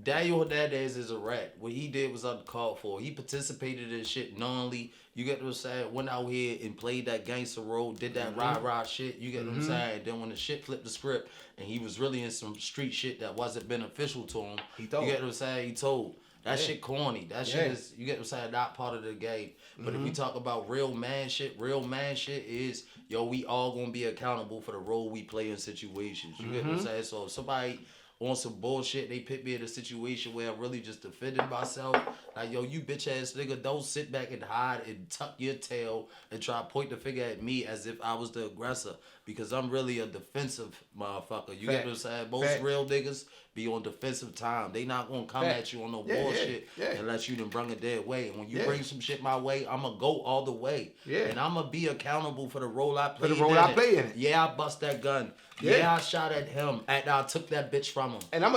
Daniel Hernandez is a rat. What he did was uncalled for. He participated in shit knowingly. You get what I'm saying? Went out here and played that gangster role, did that rah-rah shit. You get what I'm saying? Then when the shit flipped the script and he was really in some street shit that wasn't beneficial to him, you get what I'm saying? He told. That shit corny. That shit is, you get what I'm saying, not part of the game. But if we talk about real man shit is, yo, we all gonna be accountable for the role we play in situations. You get what I'm saying? So if somebody on some bullshit, they put me in a situation where I'm really just defending myself. Like, yo, you bitch ass nigga, don't sit back and hide and tuck your tail and try to point the finger at me as if I was the aggressor, because I'm really a defensive motherfucker. You get what I'm saying? Most real niggas be on defensive time. They not gonna come at you on no bullshit unless you done bring it their way. And when you bring some shit my way, I'm gonna go all the way. Yeah. And I'm gonna be accountable for the role I played in it. Yeah, I bust that gun. Yeah, I shot at him. And I took that bitch from him. And I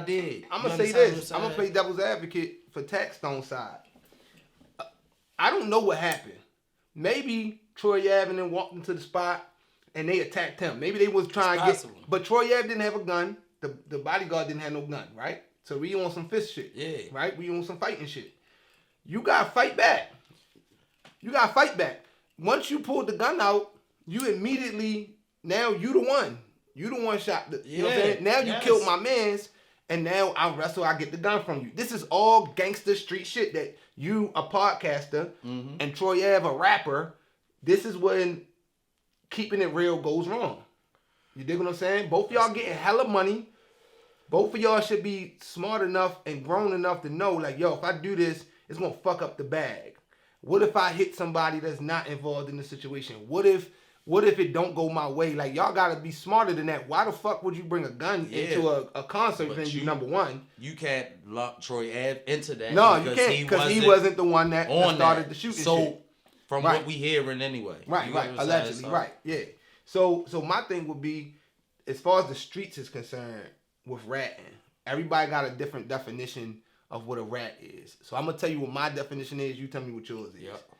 did. I'm gonna say this. I'm gonna play devil's advocate for Taxstone's side. I don't know what happened. Maybe Troy Ave walked into the spot and they attacked him. Maybe they was trying to get. But Troy Ave didn't have a gun. The bodyguard didn't have no gun, right? So we on some fist shit. Yeah. Right? We on some fighting shit. You gotta fight back. Once you pulled the gun out, you immediately, now you the one. You the one shot. You know what I'm saying? Now you killed my mans, and now I wrestle, I get the gun from you. This is all gangster street shit that you, a podcaster, and Troy Ave, a rapper, this is when keeping it real goes wrong. You dig what I'm saying? Both of y'all getting hella money. Both of y'all should be smart enough and grown enough to know, like, yo, if I do this, it's going to fuck up the bag. What if I hit somebody that's not involved in the situation? What if it don't go my way? Like, y'all got to be smarter than that. Why the fuck would you bring a gun into a concert venue, number one? You can't lock Troy Ave into that. No, you can't, because he wasn't the one that started the shooting shit. From what we hearing anyway. Right. Allegedly, right. Yeah. So my thing would be, as far as the streets is concerned, with ratting, everybody got a different definition of what a rat is. So I'm gonna tell you what my definition is. You tell me what yours is. Yep.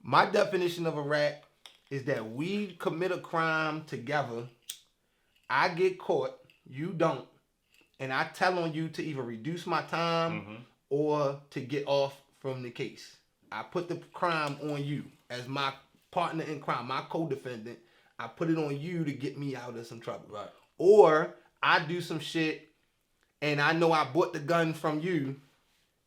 My definition of a rat is that we commit a crime together. I get caught, you don't, and I tell on you to either reduce my time or to get off from the case. I put the crime on you as my partner in crime, my co-defendant. I put it on you to get me out of some trouble. Right. Or I do some shit and I know I bought the gun from you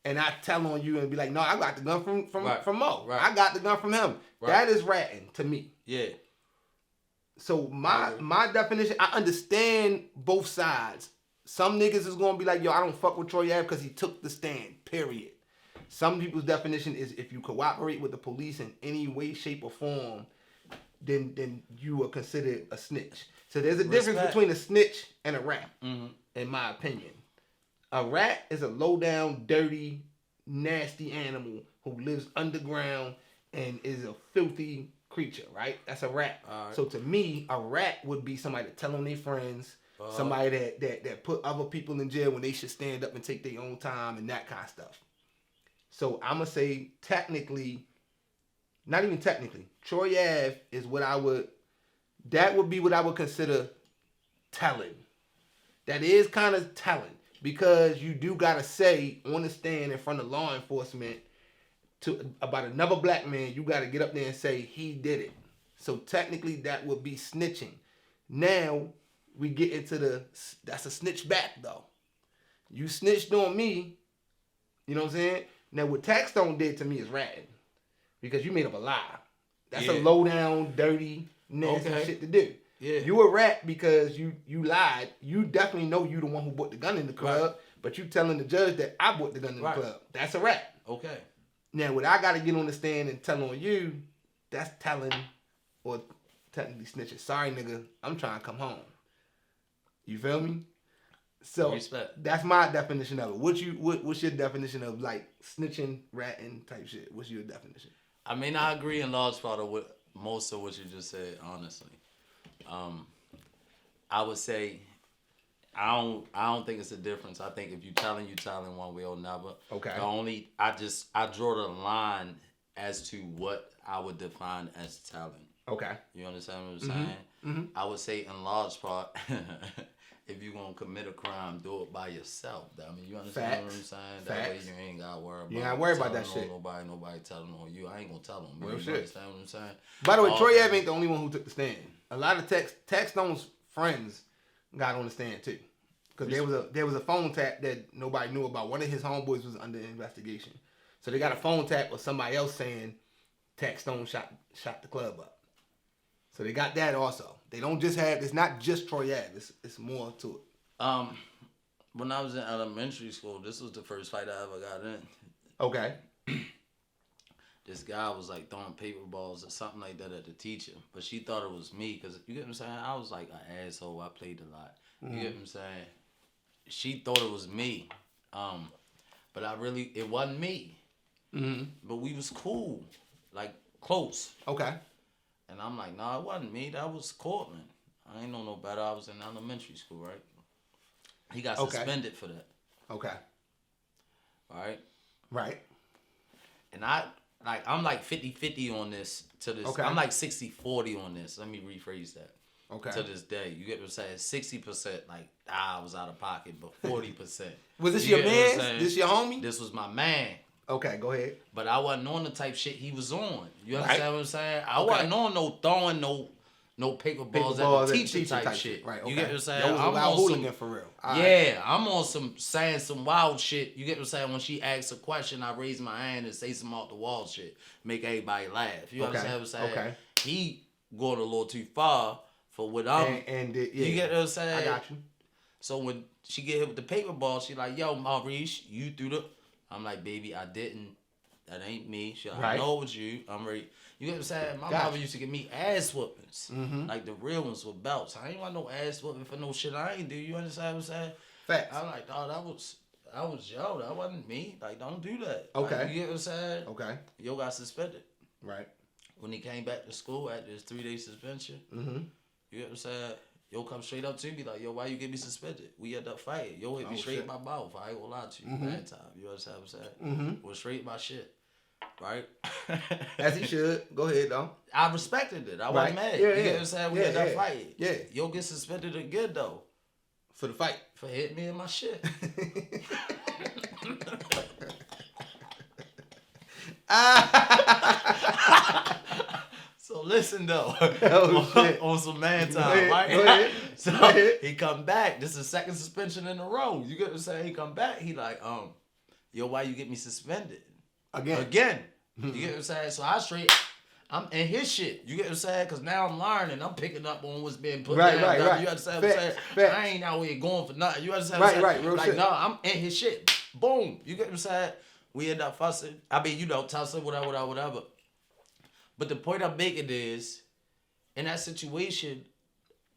and I tell on you and be like, no, I got the gun from Mo. Right. I got the gun from him. Right. That is ratting to me. Yeah. So my definition, I understand both sides. Some niggas is gonna be like, yo, I don't fuck with Troy Ave because he took the stand, period. Some people's definition is if you cooperate with the police in any way, shape, or form, then you are considered a snitch. So there's a difference between a snitch and a rat, in my opinion. A rat is a low-down, dirty, nasty animal who lives underground and is a filthy creature, right? That's a rat. Right. So to me, a rat would be somebody that tell on their friends, somebody that put other people in jail when they should stand up and take their own time and that kind of stuff. So I'm going to say technically, not even technically, Troy Ave is that would be what I would consider telling. That is kind of telling because you do got to say on the stand in front of law enforcement about another black man, you got to get up there and say he did it. So technically that would be snitching. Now we get into that's a snitch back though. You snitched on me, You know what I'm saying? Now, what Taxstone did to me is ratting. Because you made up a lie. That's a low down, dirty, nasty shit to do. Yeah. You a rat because you lied. You definitely know you the one who bought the gun in the club, but you telling the judge that I bought the gun in the club. That's a rat. Okay. Now, what I got to get on the stand and tell on you, that's telling or technically snitching. Sorry, nigga, I'm trying to come home. You feel me? So respect. That's my definition of it. What's your definition of like snitching, ratting type shit? What's your definition? I mean, I agree in large part with most of what you just said. Honestly, I would say I don't think it's a difference. I think if you telling one way or another. Okay. I draw the line as to what I would define as telling. Okay. You understand what I'm saying? Mm-hmm. I would say in large part, if you're going to commit a crime, do it by yourself. I mean, you understand what I'm saying? That way you ain't got to worry about you ain't worry about that shit. Nobody telling on you. I ain't going to tell them. You understand what I'm saying? By the way, Troy Ave ain't the only one who took the stand. A lot of Taxstone's friends got on the stand too. Because there was a phone tap that nobody knew about. One of his homeboys was under investigation. So they got a phone tap with somebody else saying Taxstone shot the club up. So they got that also. They don't just have, it's not just Troy Ave. It's more to it. When I was in elementary school, this was the first fight I ever got in. Okay. This guy was like throwing paper balls or something like that at the teacher. But she thought it was me. Because, you get what I'm saying? I was like an asshole. I played a lot. You get what I'm saying? She thought it was me. But it wasn't me. Mm-hmm. But we was cool. Like, close. Okay. And I'm like, nah, it wasn't me. That was Cortland. I ain't know no better. I was in elementary school, right? He got suspended for that. Okay. All right? Right. And I'm like 50-50 on this to this. Okay. I'm like 60-40 on this. Let me rephrase that. Okay. To this day. You get what I'm saying? 60% like, I was out of pocket, but 40%. Was this your man? This your homie? This was my man. Okay, go ahead. But I wasn't on the type shit he was on. You understand what I'm saying? I wasn't on no throwing no paper balls at the teacher type shit. Right, okay. You get what I'm saying? I'm on hooligan for real. I'm on saying some wild shit. You get what I'm saying? When she asks a question, I raise my hand and say some off the wall shit. Make everybody laugh. You understand what I'm saying? Okay. He going a little too far for what I'm... You get what I'm saying? I got you. So when she get hit with the paper ball, she like, yo, Maurice, you threw the... I'm like, baby, I didn't. That ain't me. She like, I know it was you. I'm ready. You get what I'm saying? My mother used to give me ass whoopings. Mm-hmm. Like the real ones with belts. I ain't want no ass whooping for no shit I ain't do. You understand what I'm saying? Facts. I'm like, oh, that was yo. That wasn't me. Like, don't do that. Okay. Like, you get what I'm saying? Okay. Yo got suspended. Right. When he came back to school after his 3-day suspension, you get what I'm saying? Yo come straight up to me like, yo, why you get me suspended? We had that fight. Yo hit me straight in my mouth. I ain't gonna lie to you. Bad time. You understand what I'm saying? Went straight in my shit. Right? As he should. Go ahead, though. I respected it. I wasn't mad. You get what I'm saying? We had that fight. Yeah. Yo get suspended again, though. For the fight? For hitting me in my shit. So listen though, on some man time, right? Go ahead. So he come back. This is the second suspension in a row. You get what I'm saying? He come back. He like, yo, why you get me suspended? Again. You get what I'm saying? So I'm in his shit. You get what I'm saying? Because now I'm learning. I'm picking up on what's being put down. Right. You understand what I'm saying? I ain't out here going for nothing. You understand what I'm saying? Real like, shit. No, I'm in his shit. Boom. You get what I'm saying? We end up fussing. I mean, tussling, whatever. But the point I'm making is, in that situation,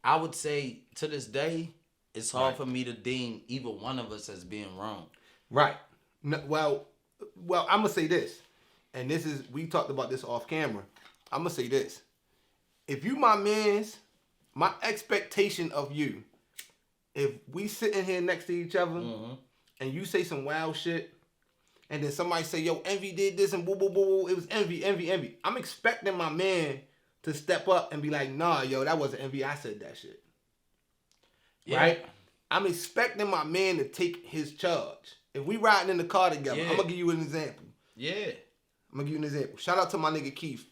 I would say to this day, it's hard for me to deem either one of us as being wrong. Right. No, well, I'm going to say this. And we talked about this off camera. I'm going to say this. If you my mans, my expectation of you, if we sitting here next to each other and you say some wild shit, and then somebody say, yo, Envy did this and boo, boo, boo, it was Envy. I'm expecting my man to step up and be like, nah, yo, that wasn't Envy. I said that shit. Yeah. Right? I'm expecting my man to take his charge. If we riding in the car together, I'm going to give you an example. Yeah. I'm going to give you an example. Shout out to my nigga Keith.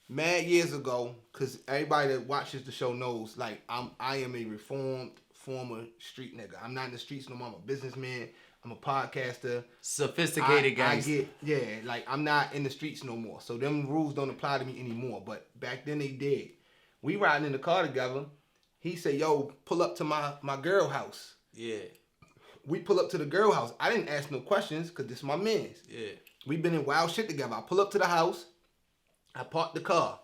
Mad years ago, because everybody that watches the show knows, like, I am a reformed, former street nigga. I'm not in the streets no more. I'm a businessman. I'm a podcaster. Sophisticated gangster. Like I'm not in the streets no more. So them rules don't apply to me anymore. But back then they did. We riding in the car together. He said, yo, pull up to my girl house. Yeah. We pull up to the girl house. I didn't ask no questions because this is my man's. Yeah. We been in wild shit together. I pull up to the house. I park the car.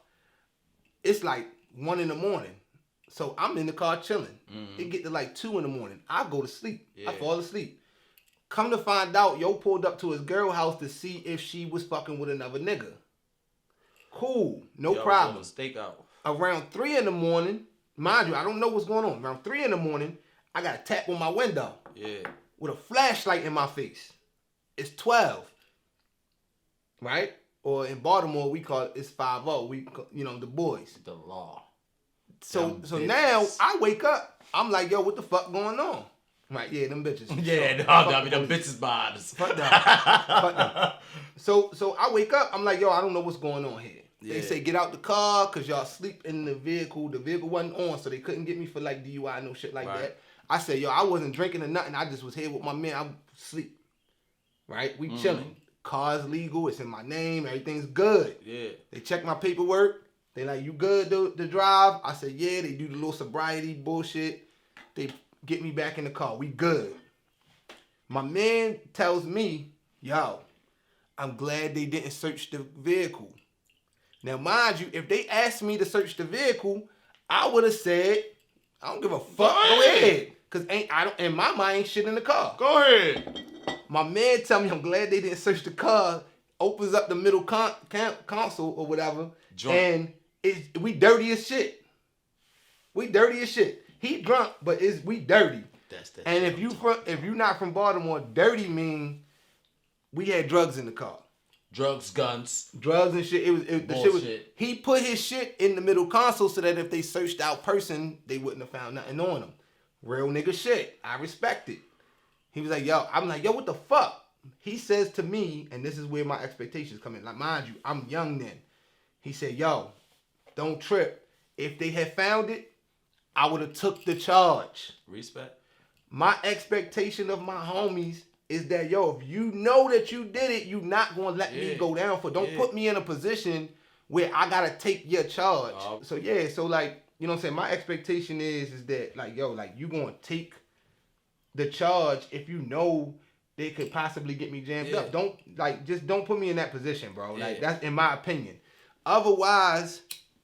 It's like 1 a.m. So I'm in the car chilling. Mm-hmm. It get to like 2 a.m. I go to sleep. Yeah. I fall asleep. Come to find out, yo pulled up to his girl house to see if she was fucking with another nigga. Cool. No problem. Stakeout. Around 3 a.m, mind you, I don't know what's going on. Around 3 a.m, I got a tap on my window. Yeah. With a flashlight in my face. It's 12. Right? Or in Baltimore, we call it's 5-0. We, the boys. The law. So now I wake up. I'm like, yo, what the fuck going on? I'm like, yeah, them bitches. Yeah, them bitches vibes. Fuck them. So I wake up. I'm like, yo, I don't know what's going on here. Yeah. They say get out the car because y'all sleep in the vehicle. The vehicle wasn't on, so they couldn't get me for like DUI, no shit like that. I said, yo, I wasn't drinking or nothing. I just was here with my man. I'm asleep. Right? We chilling. Car's legal. It's in my name. Everything's good. Yeah. They check my paperwork. They like, you good to drive? I said, yeah. They do the little sobriety bullshit. They get me back in the car. We good. My man tells me, yo, I'm glad they didn't search the vehicle. Now, mind you, if they asked me to search the vehicle, I would have said, I don't give a fuck. Go ahead. Because in my mind, ain't shit in the car. Go ahead. My man tell me I'm glad they didn't search the car. Opens up the middle console or whatever. And we dirty as shit. We dirty as shit. He drunk, but we dirty. And if you not from Baltimore, dirty mean we had drugs in the car. Drugs, guns. Drugs and shit. The shit was, he put his shit in the middle console so that if they searched out person, they wouldn't have found nothing on him. Real nigga shit. I respect it. He was like, yo, I'm like, yo, what the fuck? He says to me, and this is where my expectations come in. Like, mind you, I'm young then. He said, yo, don't trip. If they had found it, I would have took the charge. Respect. My expectation of my homies is that, yo, if you know that you did it, you not going to let me go down for. Don't put me in a position where I got to take your charge. So like, you know what I'm saying? My expectation is that, like, yo, like, you going to take the charge if you know they could possibly get me jammed up. Just don't put me in that position, bro. Like, that's in my opinion. Otherwise,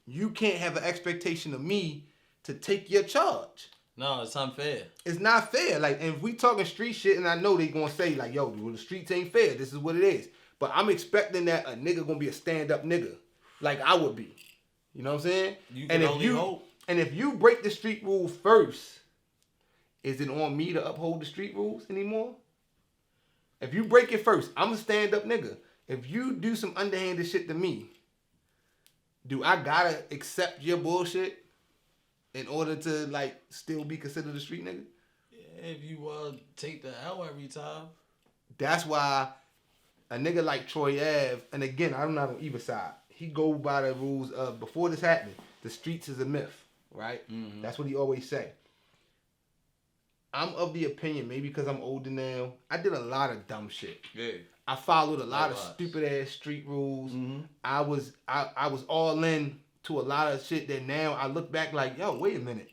you can't have an expectation of me to take your charge. No, it's unfair. It's not fair. Like, and if we talking street shit, and I know they gonna say, like, yo, well, the streets ain't fair. This is what it is. But I'm expecting that a nigga gonna be a stand-up nigga. Like I would be. You know what I'm saying? And if you break the street rules first, is it on me to uphold the street rules anymore? If you break it first, I'm a stand-up nigga. If you do some underhanded shit to me, do I gotta accept your bullshit in order to, like, still be considered a street nigga? Yeah, if you take the L every time. That's why a nigga like Troy Ave, and again, I'm not on either side. He go by the rules of, before this happened, the streets is a myth, right? Mm-hmm. That's what he always say. I'm of the opinion, maybe because I'm older now, I did a lot of dumb shit. Yeah. I followed a lot of stupid ass street rules. Mm-hmm. I was all in to a lot of shit that now I look back like, yo, wait a minute.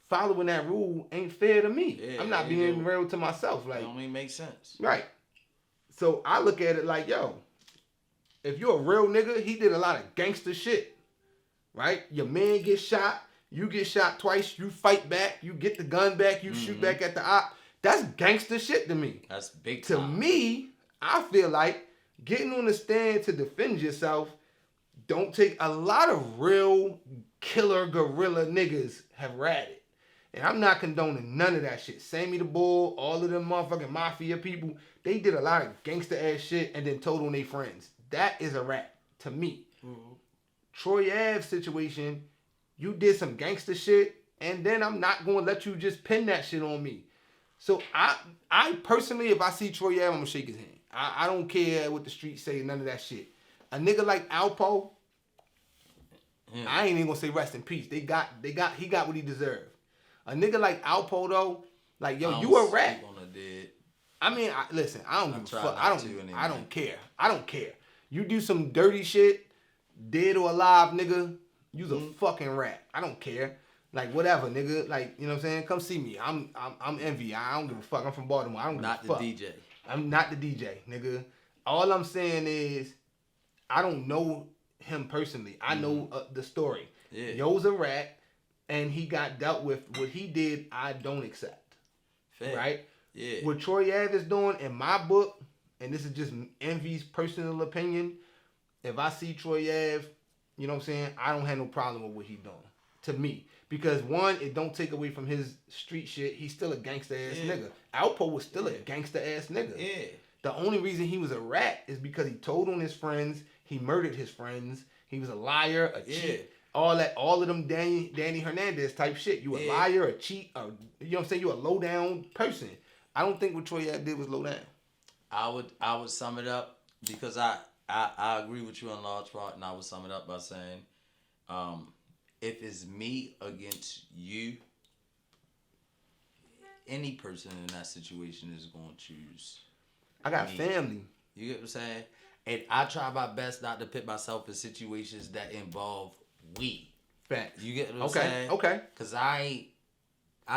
Following that rule ain't fair to me. Yeah, I'm not being real to myself. Like, it don't even make sense. Right. So I look at it like, yo, if you're a real nigga, he did a lot of gangster shit. Right? Your man gets shot. You get shot twice. You fight back. You get the gun back. You shoot back at the op. That's gangster shit to me. That's big time. To me, I feel like getting on the stand to defend yourself don't take a lot of real killer gorilla niggas have ratted. And I'm not condoning none of that shit. Sammy the Bull, all of them motherfucking mafia people, they did a lot of gangster ass shit and then told on their friends. That is a rat to me. Mm-hmm. Troy Ave's situation, you did some gangster shit and then I'm not going to let you just pin that shit on me. So I personally, if I see Troy Ave, I'm going to shake his hand. I don't care what the streets say, none of that shit. A nigga like Alpo, I ain't even gonna say rest in peace. He got what he deserved. A nigga like Alpo though, like, yo, you a rat. I mean, listen, I don't give a fuck. I don't care. I don't care. You do some dirty shit, dead or alive, nigga, you's a fucking rat. I don't care. Like, whatever, nigga. Like, you know what I'm saying? Come see me. I'm Envie. I don't give a fuck. I'm from Baltimore. I don't give a fuck. Not the DJ. I'm not the DJ, nigga. All I'm saying is, I don't know him personally. I know the story. Yeah. Yo's a rat, and he got dealt with. What he did, I don't accept. Fair. Right? Yeah. What Troy Ave is doing, in my book, and this is just Envie's personal opinion, if I see Troy Ave, you know what I'm saying, I don't have no problem with what he's doing. To me. Because one, it don't take away from his street shit. He's still a gangster ass nigga. Alpo was still a gangster ass nigga. Yeah. The only reason he was a rat is because he told on his friends, he murdered his friends, he was a liar, a cheat, all of them Danny Hernandez type shit. You a liar, a cheat, you know what I'm saying? You a low down person. I don't think what Troy Ave did was low down. I would sum it up because I agree with you in large part, and I would sum it up by saying, if it's me against you, any person in that situation is going to choose. I got family. You get what I'm saying? And I try my best not to put myself in situations that involve we. Facts. You get what I'm saying? Okay. Because I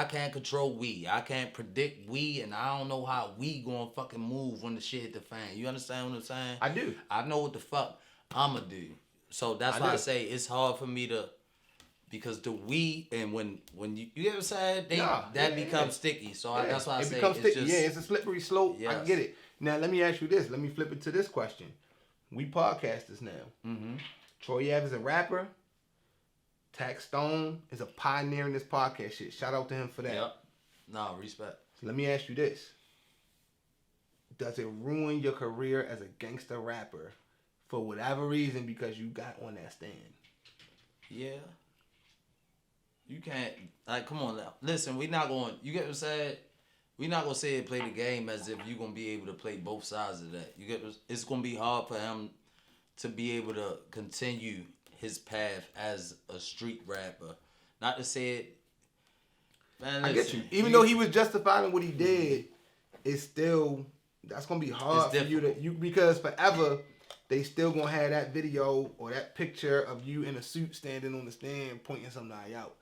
can't control we. I can't predict we, and I don't know how we gonna fucking move when the shit hit the fan. You understand what I'm saying? I do. I know what the fuck I'ma do. So that's why I say it's hard for me to, because the we, and when you get what I'm saying, that becomes sticky. So that's why I say becomes it's sticky. just, it's a slippery slope. Yes. I get it. Now let me ask you this. Let me flip it to this question. We podcasters now. Mm-hmm. Troy Ave is a rapper. Tax Stone is a pioneer in this podcast shit. Shout out to him for that. Yep. No, respect. So let me ask you this. Does it ruin your career as a gangster rapper for whatever reason because you got on that stand? Yeah. You can't, like, come on now. Listen, we not going, you get what I'm saying? We not going to say play the game as if you're going to be able to play both sides of that. You get, it's going to be hard for him to be able to continue his path as a street rapper. Not to say it, man, listen, I get you. Even though he was justified in what he did, it's still, that's going to be hard for you because forever, they still going to have that video or that picture of you in a suit standing on the stand pointing somebody out.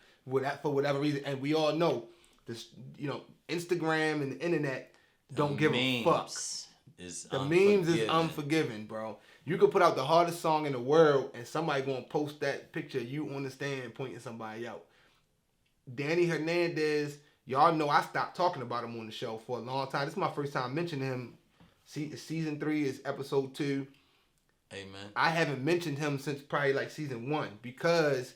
For whatever reason. And we all know, this, you know, Instagram and the internet don't give a fuck. The memes is unforgiving, bro. You could put out the hardest song in the world and somebody gonna post that picture of you on the stand pointing somebody out. Danny Hernandez, y'all know I stopped talking about him on the show for a long time. This is my first time mentioning him. Season 3 is episode 2. Amen. I haven't mentioned him since probably like season 1 because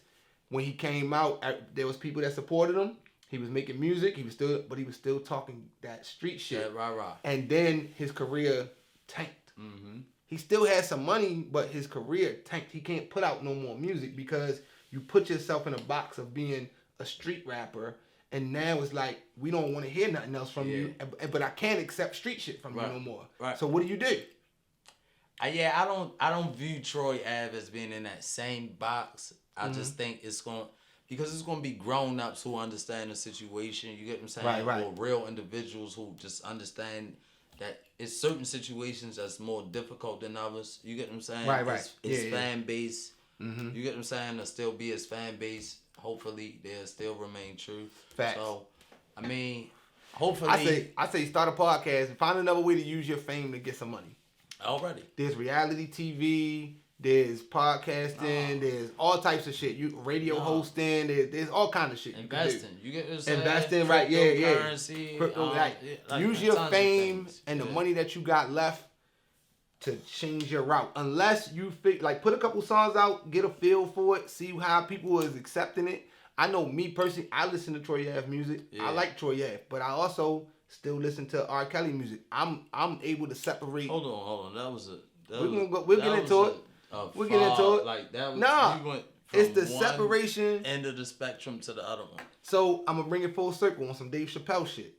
when he came out, there was people that supported him. He was making music. He was still talking that street shit. Yeah, rah. And then his career tanked. Mm-hmm. He still had some money, but his career tanked. He can't put out no more music because you put yourself in a box of being a street rapper, and now it's like we don't want to hear nothing else from you. But I can't accept street shit from you no more. Right. So what do you do? I don't view Troy Ave as being in that same box. I just think it's going, because it's going to be grown ups who understand the situation. You get what I'm saying? Right. Or real individuals who just understand that it's certain situations that's more difficult than others. You get what I'm saying? Right. It's fan base. Mm-hmm. You get what I'm saying? There'll still be his fan base. Hopefully, they'll still remain true. Facts. So, I mean, hopefully. I say start a podcast and find another way to use your fame to get some money. Already. There's reality TV. There's podcasting. There's all types of shit. Radio hosting. There's all kind of shit. Investing. You get what I'm saying? Investing, right? Cryptocurrency. Like, use your fame and the money that you got left to change your route. Unless you put a couple songs out, get a feel for it, see how people is accepting it. I know me personally, I listen to Troy Ave music. Yeah. I like Troy Ave, but I also still listen to R. Kelly music. I'm able to separate. Hold on. We'll get into it. We'll get into it. Like that was, you went from it's the one separation end of the spectrum to the other one. So I'm gonna bring it full circle on some Dave Chappelle shit.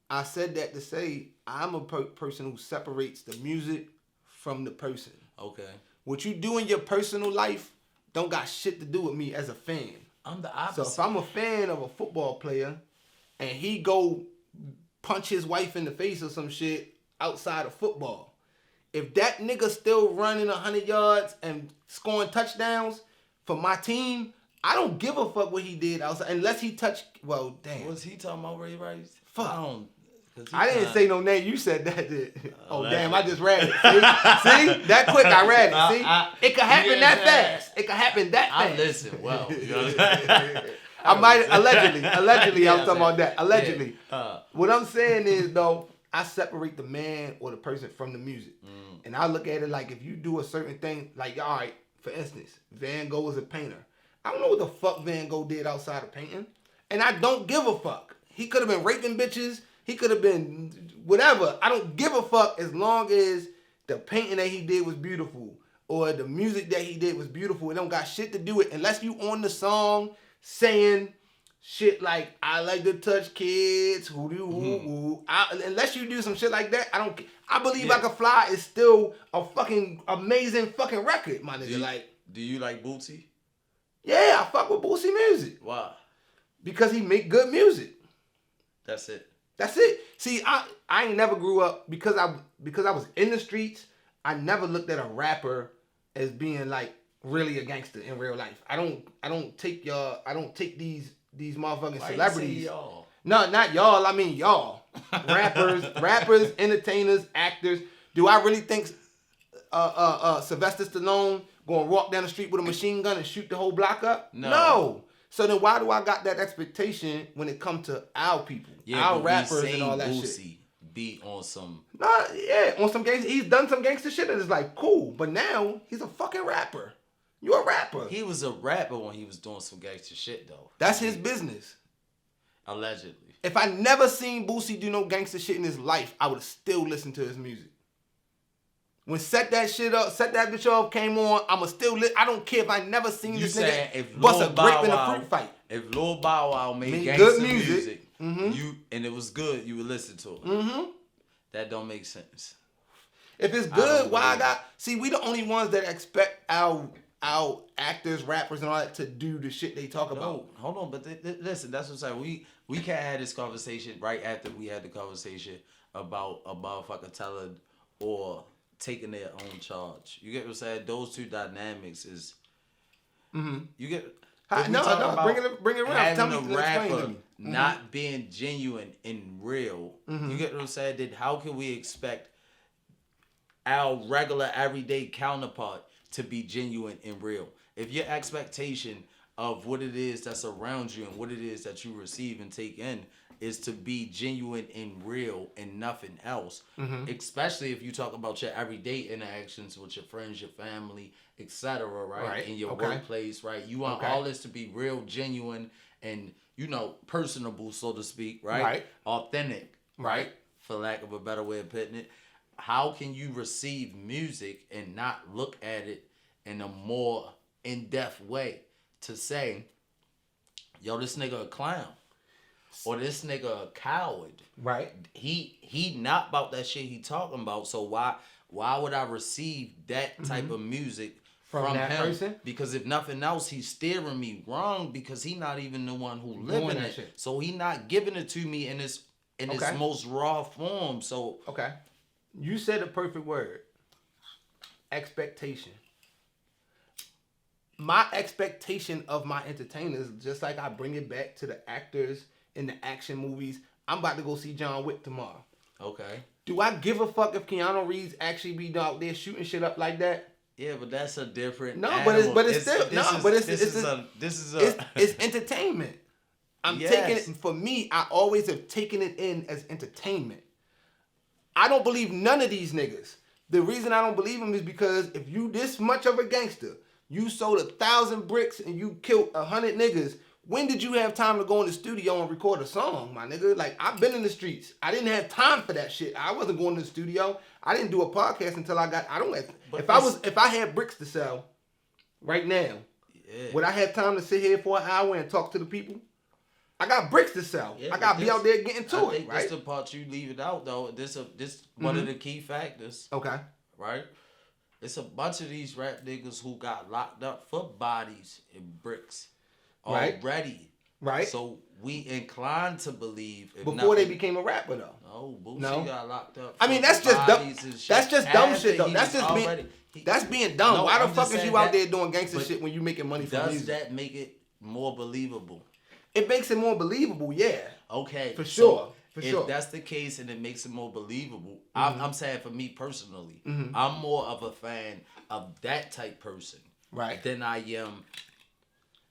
I said that to say I'm a person who separates the music from the person. Okay. What you do in your personal life don't got shit to do with me as a fan. I'm the opposite. So if I'm a fan of a football player and he go punch his wife in the face or some shit outside of football. If that nigga still running 100 yards and scoring touchdowns for my team, I don't give a fuck what he did outside unless he touched. Well, damn. Was he talking about Ray Rice? Fuck. I didn't say no name. You said that. Oh, damn. I just read it. See? That quick, I read it. See? It could happen that fast. It could happen that fast. I listen. Well, you know what I'm saying? I might, allegedly, I'm talking about that. Allegedly. Yeah. What I'm saying is, though, I separate the man or the person from the music. And I look at it like if you do a certain thing, like, all right, for instance, Van Gogh is a painter. I don't know what the fuck Van Gogh did outside of painting. And I don't give a fuck. He could have been raping bitches. He could have been whatever. I don't give a fuck as long as the painting that he did was beautiful or the music that he did was beautiful. It don't got shit to do with unless you on the song saying shit like I like to touch kids, unless you do some shit like that, I don't. I believe I Can Fly is still a fucking amazing fucking record, my nigga. Do you like Bootsy? Yeah, I fuck with Bootsy music. Why? Because he make good music. That's it. That's it. See, I ain't never grew up because I was in the streets. I never looked at a rapper as being like really a gangster in real life. I don't take these motherfucking celebrities. You say y'all? No, not y'all. I mean y'all. rappers, entertainers, actors. Do I really think Sylvester Stallone gonna walk down the street with a machine gun and shoot the whole block up? No. So then why do I got that expectation when it comes to our people, our rappers and all that Boosie shit? Be on some. On some gangster. He's done some gangster shit and it's like cool, but now he's a fucking rapper. You a rapper. He was a rapper when he was doing some gangster shit though. That's his business. Allegedly. If I never seen Boosie do no gangster shit in his life, I would still listen to his music. When Set That Bitch Off came on, I'ma still I don't care if I never seen this nigga bust a grape in a fruit fight. If Lil Bow Wow made gangster good music, mm-hmm. and it was good, you would listen to it. Mm-hmm. That don't make sense. If it's good, why I got... See, we the only ones that expect our actors, rappers, and all that to do the shit they talk about. No, hold on, but listen, that's what I'm saying. We can't have this conversation right after we had the conversation about a motherfucker telling or taking their own charge. You get what I'm saying? Those two dynamics is... Mm-hmm. You get... No, bring it around. Tell me, having a rapper not being genuine and real. You get what I'm saying? Then how can we expect our regular everyday counterpart to be genuine and real? If your expectation of what it is that's around you and what it is that you receive and take in is to be genuine and real and nothing else, especially if you talk about your everyday interactions with your friends, your family, etc., right? In your workplace, right? You want all this to be real, genuine, and, personable, so to speak, right? Authentic, right? For lack of a better way of putting it. How can you receive music and not look at it in a more in-depth way to say, yo, this nigga a clown? Or this nigga a coward. Right. He not about that shit he talking about. So why would I receive that type of music from that him? person? Because if nothing else, he's steering me wrong because he not even the one who living it. Shit. So he not giving it to me in its most raw form. So you said the perfect word. Expectation. My expectation of my entertainers, just like I bring it back to the actors in the action movies. I'm about to go see John Wick tomorrow. Okay. Do I give a fuck if Keanu Reeves actually be out there shooting shit up like that? Yeah, but that's a different. No, animal. but it's entertainment. I'm taking it. For me, I always have taken it in as entertainment. I don't believe none of these niggas. The reason I don't believe them is because if you this much of a gangster, you sold 1,000 bricks and you killed 100 niggas. When did you have time to go in the studio and record a song, my nigga? Like, I've been in the streets. I didn't have time for that shit. I wasn't going to the studio. I didn't do a podcast until I don't have... If I had bricks to sell right now, would I have time to sit here for an hour and talk to the people? I got bricks to sell. I got to be out there getting to it, right? That's the part you leave it out, though. This one of the key factors. Okay. Right? It's a bunch of these rap niggas who got locked up for bodies and bricks. Already. Right. So we inclined to believe before they became a rapper though. No, Boosie got locked up. I mean, that's just dumb. That's just dumb shit though. That's just that's being dumb. No, Why the fuck is you out there doing gangster shit when you making money from music? Does that make it more believable? It makes it more believable, yeah. Okay, for sure. If that's the case and it makes it more believable, I'm saying for me personally, I'm more of a fan of that type person, right, than I am.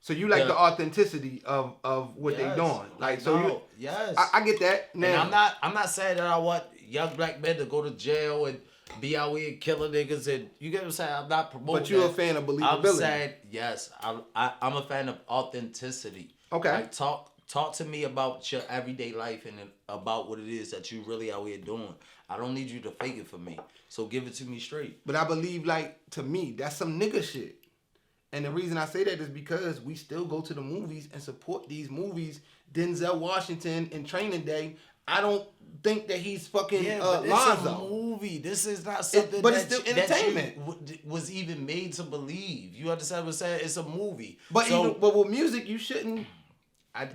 So you like the authenticity of what they doing, like I get that. Now and I'm not saying that I want young black men to go to jail and be out here killing niggas, and you get what I'm saying. I'm not promoting. But you're a fan of believability. I'm saying yes. I'm a fan of authenticity. Okay. Like talk to me about your everyday life and about what it is that you really out here doing. I don't need you to fake it for me. So give it to me straight. But I believe, like, to me, that's some nigga shit. And the reason I say that is because we still go to the movies and support these movies. Denzel Washington in Training Day. I don't think that he's fucking but Lonzo. It's a movie. This is not something but it's still entertainment. That was even made to believe. You understand what I'm saying? It's a movie. But with music, you shouldn't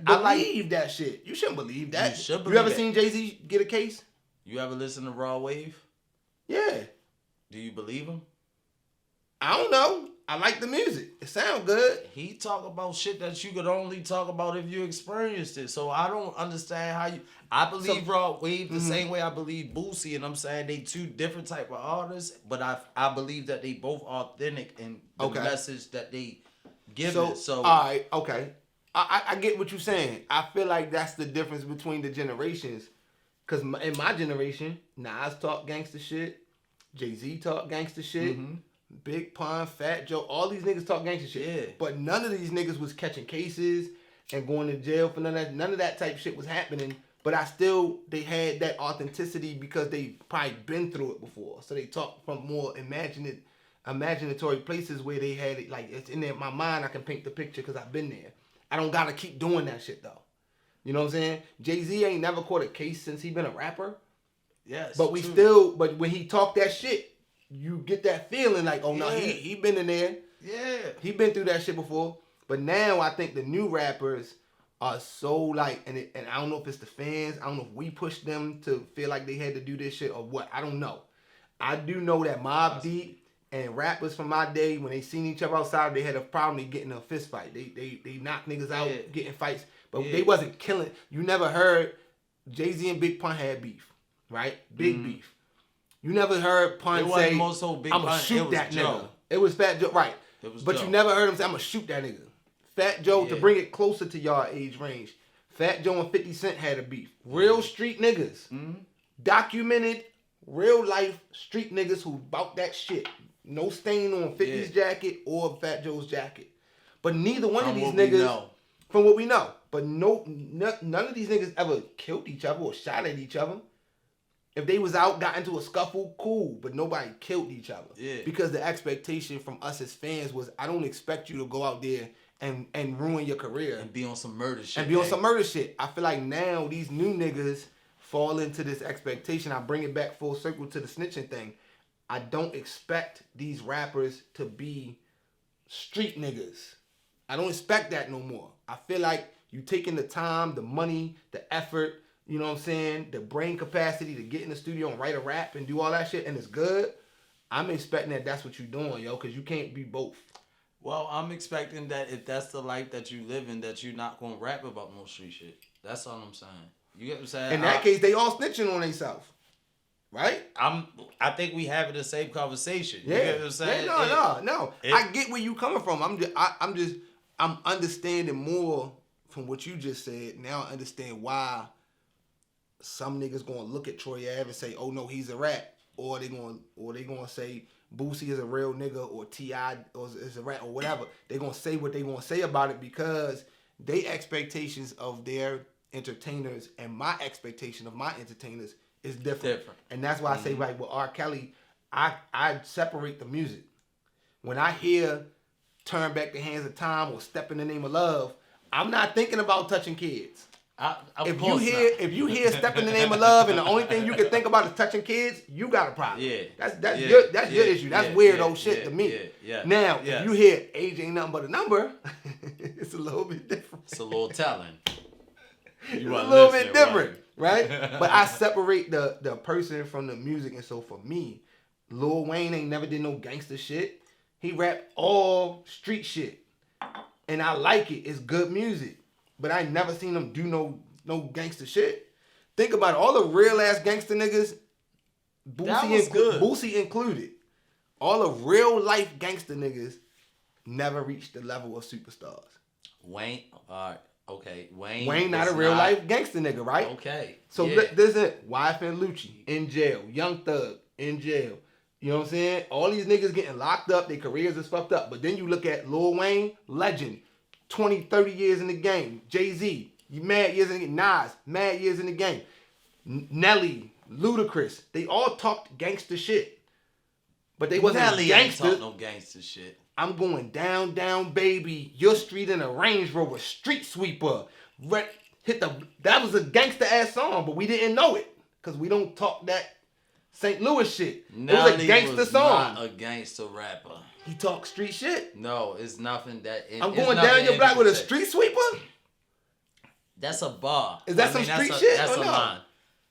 believe that shit. You shouldn't believe that. You should believe You ever seen Jay-Z get a case? You ever listen to Raw Wave? Yeah. Do you believe him? I don't know. I like the music. It sounds good. He talk about shit that you could only talk about if you experienced it. So I don't understand how you... I believe Raw Wave the same way I believe Boosie, and I'm saying they two different type of artists, but I believe that they both authentic in the message that they give it. So all right, okay. I get what you're saying. I feel like that's the difference between the generations. Because in my generation, Nas talk gangster shit. Jay-Z talk gangster shit. Big Pun, Fat Joe, all these niggas talk gangster shit. Yeah. But none of these niggas was catching cases and going to jail for none of that. None of that type shit was happening. But they had that authenticity because they probably been through it before. So they talk from more imaginatory places where they had it, like, it's in there. My mind, I can paint the picture because I've been there. I don't gotta keep doing that shit though. You know what I'm saying? Jay-Z ain't never caught a case since he been a rapper. Yes. But but when he talk that shit, you get that feeling like, oh no, he been in there. Yeah. He been through that shit before. But now I think the new rappers are so like, and I don't know if it's the fans. I don't know if we pushed them to feel like they had to do this shit or what. I don't know. I do know that Mobb Deep and rappers from my day, when they seen each other outside, they had a problem in getting a fist fight. They knocked niggas out, getting fights. But they wasn't killing. You never heard Jay-Z and Big Pun had beef, right? Big beef. You never heard Pun say, I'm going to shoot that nigga. It was Fat Joe, right. But you never heard him say, I'm going to shoot that nigga. Fat Joe, to bring it closer to y'all age range, Fat Joe and 50 Cent had a beef. Real street niggas. Documented, real life street niggas who bought that shit. No stain on 50's jacket or Fat Joe's jacket. But neither one of these niggas, from what we know, but none of these niggas ever killed each other or shot at each other. If they was out, got into a scuffle, cool, but nobody killed each other. Yeah. Because the expectation from us as fans was, I don't expect you to go out there and ruin your career. And be on some murder shit. I feel like now these new niggas fall into this expectation. I bring it back full circle to the snitching thing. I don't expect these rappers to be street niggas. I don't expect that no more. I feel like you taking the time, the money, the effort, you know what I'm saying, the brain capacity to get in the studio and write a rap and do all that shit, and it's good. I'm expecting that that's what you're doing, yo, because you can't be both. Well, I'm expecting that if that's the life that you live in, that you're not going to rap about no street shit. That's all I'm saying. You get what I'm saying? In that case, they all snitching on themselves. Right? I think we having the same conversation. Yeah. You get what I'm saying? No. I get where you coming from. I'm understanding more from what you just said. Now I understand why some niggas gonna look at Troy Ave and say, "Oh no, he's a rat," or they gonna say Boosie is a real nigga, or T.I. is a rat, or whatever. They gonna say what they gonna say about it because they expectations of their entertainers and my expectation of my entertainers is different. And that's why I say, like, with R. Kelly, I separate the music. When I hear Turn Back the Hands of Time or Step in the Name of Love, I'm not thinking about touching kids. If you hear Step in the Name of Love and the only thing you can think about is touching kids, you got a problem. Yeah. That's your issue. That's weirdo shit to me. Now, if you hear Age Ain't Nothing But a Number, It's a little bit different. It's a little telling. It's a little bit different, right? But I separate the person from the music, and so for me, Lil Wayne ain't never did no gangster shit. He rap all street shit, and I like it. It's good music, but I ain't never seen him do no gangster shit. Think about it. All the real ass gangster niggas, Boosie included. All the real life gangster niggas never reached the level of superstars. Wayne, okay. Wayne not a real life gangster nigga, right? Okay. So this is YFN Lucci in jail. Young Thug in jail. You know what I'm saying? All these niggas getting locked up. Their careers is fucked up. But then you look at Lil Wayne, legend. 20, 30 years in the game. Jay-Z, you mad years in the game. Nas, mad years in the game. Nelly, Ludacris. They all talked gangster shit. But they wasn't Nelly gangster. Ain't talk no gangster shit. I'm going down, down, baby. Your street in a Range Rover, street sweeper. That was a gangster ass song, but we didn't know it because we don't talk that St. Louis shit. Nelly it was a gangster was song. Not a gangster rapper. He talk street shit. No, it's nothing that. I'm going down your block with a street sweeper. That's a bar. Is that some street shit? That's or a no? line.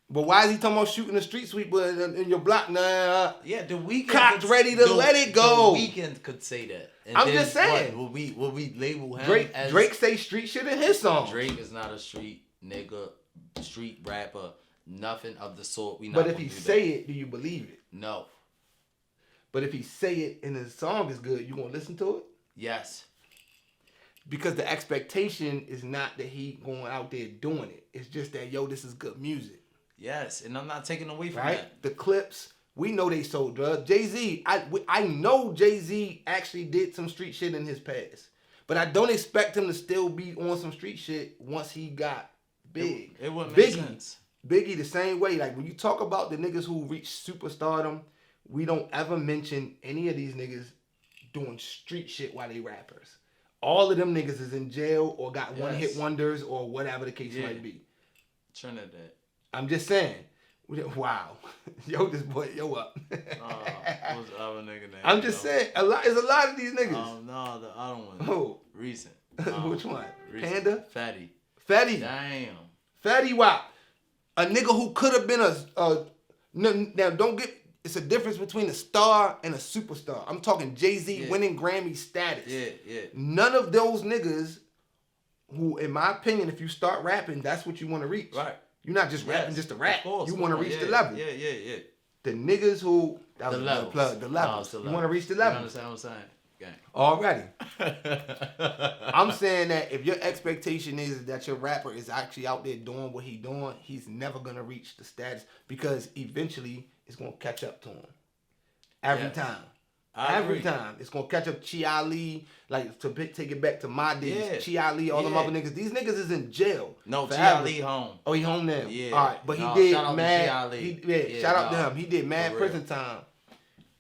But why is he talking about shooting a street sweeper in your block? Nah. Yeah, the Weeknd cocked ready to let it go. The Weeknd could say that. And I'm just saying. Will we label him Drake say street shit in his song. Drake is not a street nigga, street rapper, nothing of the sort. But if he say it, do you believe it? No. But if he say it and the song is good, you gonna listen to it? Yes. Because the expectation is not that he going out there doing it. It's just that, yo, this is good music. Yes, and I'm not taking away from right? that. The clips, we know they sold drugs. Jay-Z, I know Jay-Z actually did some street shit in his past. But I don't expect him to still be on some street shit once he got big. It wouldn't make sense. Biggie the same way. Like when you talk about the niggas who reached superstardom, we don't ever mention any of these niggas doing street shit while they rappers. All of them niggas is in jail or got one-hit wonders or whatever the case might be. Trinidad. I'm just saying. Wow. Yo, this boy, yo up. What's the other nigga name? I'm just saying. There's a lot of these niggas. No, the other one. Who? Recent. Which one? Recent. Panda? Fetty. Damn. Fetty Wap. A nigga who could have been now don't get, it's a difference between a star and a superstar. I'm talking Jay-Z winning Grammy status. Yeah. None of those niggas who, in my opinion, if you start rapping, that's what you want to reach. Right. You're not just rapping just to rap. Course, you want to reach the level. Yeah. The niggas who... That was the levels. Plug, the levels. You want to reach the level. You understand what I'm saying? Gang. Already. I'm saying that if your expectation is that your rapper is actually out there doing what he's doing, he's never going to reach the status because eventually it's going to catch up to him. Every time. Every time. It's going to catch up Chi Ali, like to take it back to my days. Chi Ali, all them other niggas. These niggas is in jail. No, Chi Ali home. Oh, he home now? Yeah. All right, but he did shout mad. Out to Shout out to him. He did mad prison time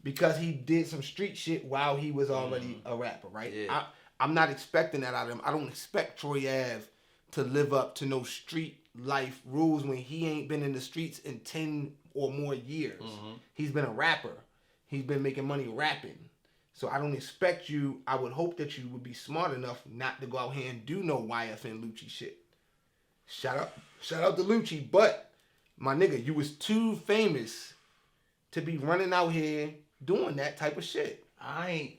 because he did some street shit while he was already a rapper, right? Yeah. I'm not expecting that out of him. I don't expect Troy Ave to live up to no street life rules when he ain't been in the streets in 10 or more years. He's been a rapper. He's been making money rapping. So I don't expect you, I would hope that you would be smart enough not to go out here and do no YFN Lucci shit. Shout out to Lucci, but my nigga, you was too famous to be running out here doing that type of shit. If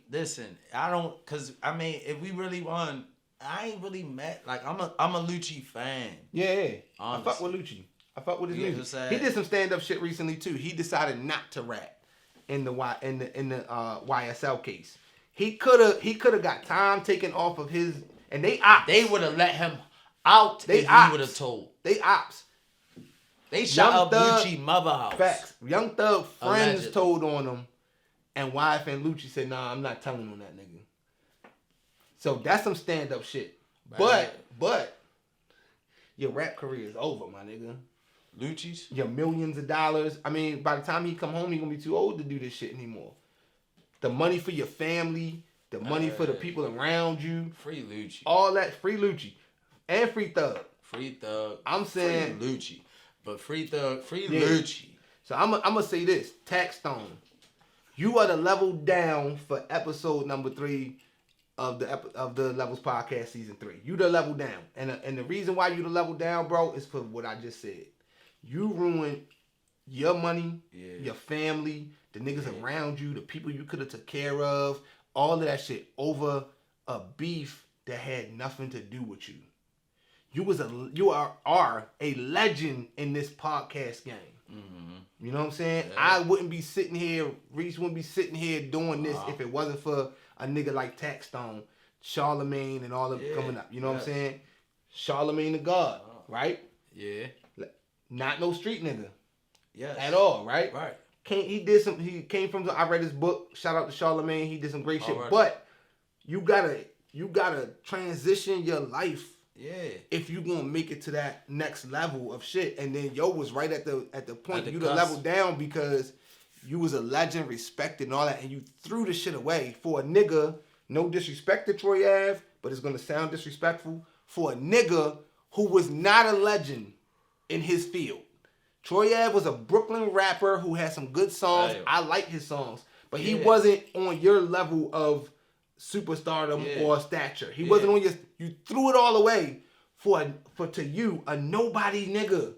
we really won, I ain't really met, like, I'm a Lucci fan. Yeah. Honestly. I fuck with Lucci. I fuck with his music. He did some stand-up shit recently, too. He decided not to rap in the YSL case. He could have got time taken off of his, and they ops. They would have let him out if he would have told. They ops. They shot up Lucci mother house. Facts. Young Thug friends Allegedly. told on him, and YFN Lucci said, "Nah, I'm not telling on that nigga." So that's some stand-up shit. Right. But your rap career is over, my nigga. Lucci's? Your millions of dollars. I mean, by the time he come home, he gonna be too old to do this shit anymore. The money for your family, the money for the people around you. Free Lucci. All that, free Lucci. And free Thug. Free Thug. I'm saying free Lucci. But free Thug, free Lucci. So I'm gonna say this, Tax Stone. You are the level down for episode number 3 of the Levels Podcast season 3. You the level down, and the reason why you the level down, bro, is for what I just said. You ruined your money, your family, the niggas around you, the people you could have took care of, all of that shit over a beef that had nothing to do with you. You are a legend in this podcast game. Mm-hmm. You know what I'm saying? Yeah. I wouldn't be sitting here, Reese wouldn't be sitting here doing this if it wasn't for a nigga like Taxstone, Charlemagne, and all of them coming up. You know what I'm saying? Charlemagne the God, right? Yeah. Not no street nigga. Yes. At all, right? Right. He came from I read his book. Shout out to Charlemagne. He did some great shit. Right. But you gotta transition your life. Yeah. If you gonna make it to that next level of shit. And then yo was right at the point you to level down because you was a legend, respected and all that, and you threw the shit away for a nigga, no disrespect to Troy Ave, but it's gonna sound disrespectful, for a nigga who was not a legend in his field. Troy Ave was a Brooklyn rapper who had some good songs. I like his songs. But he wasn't on your level of superstardom or stature. He wasn't on you threw it all away for to you, a nobody nigga.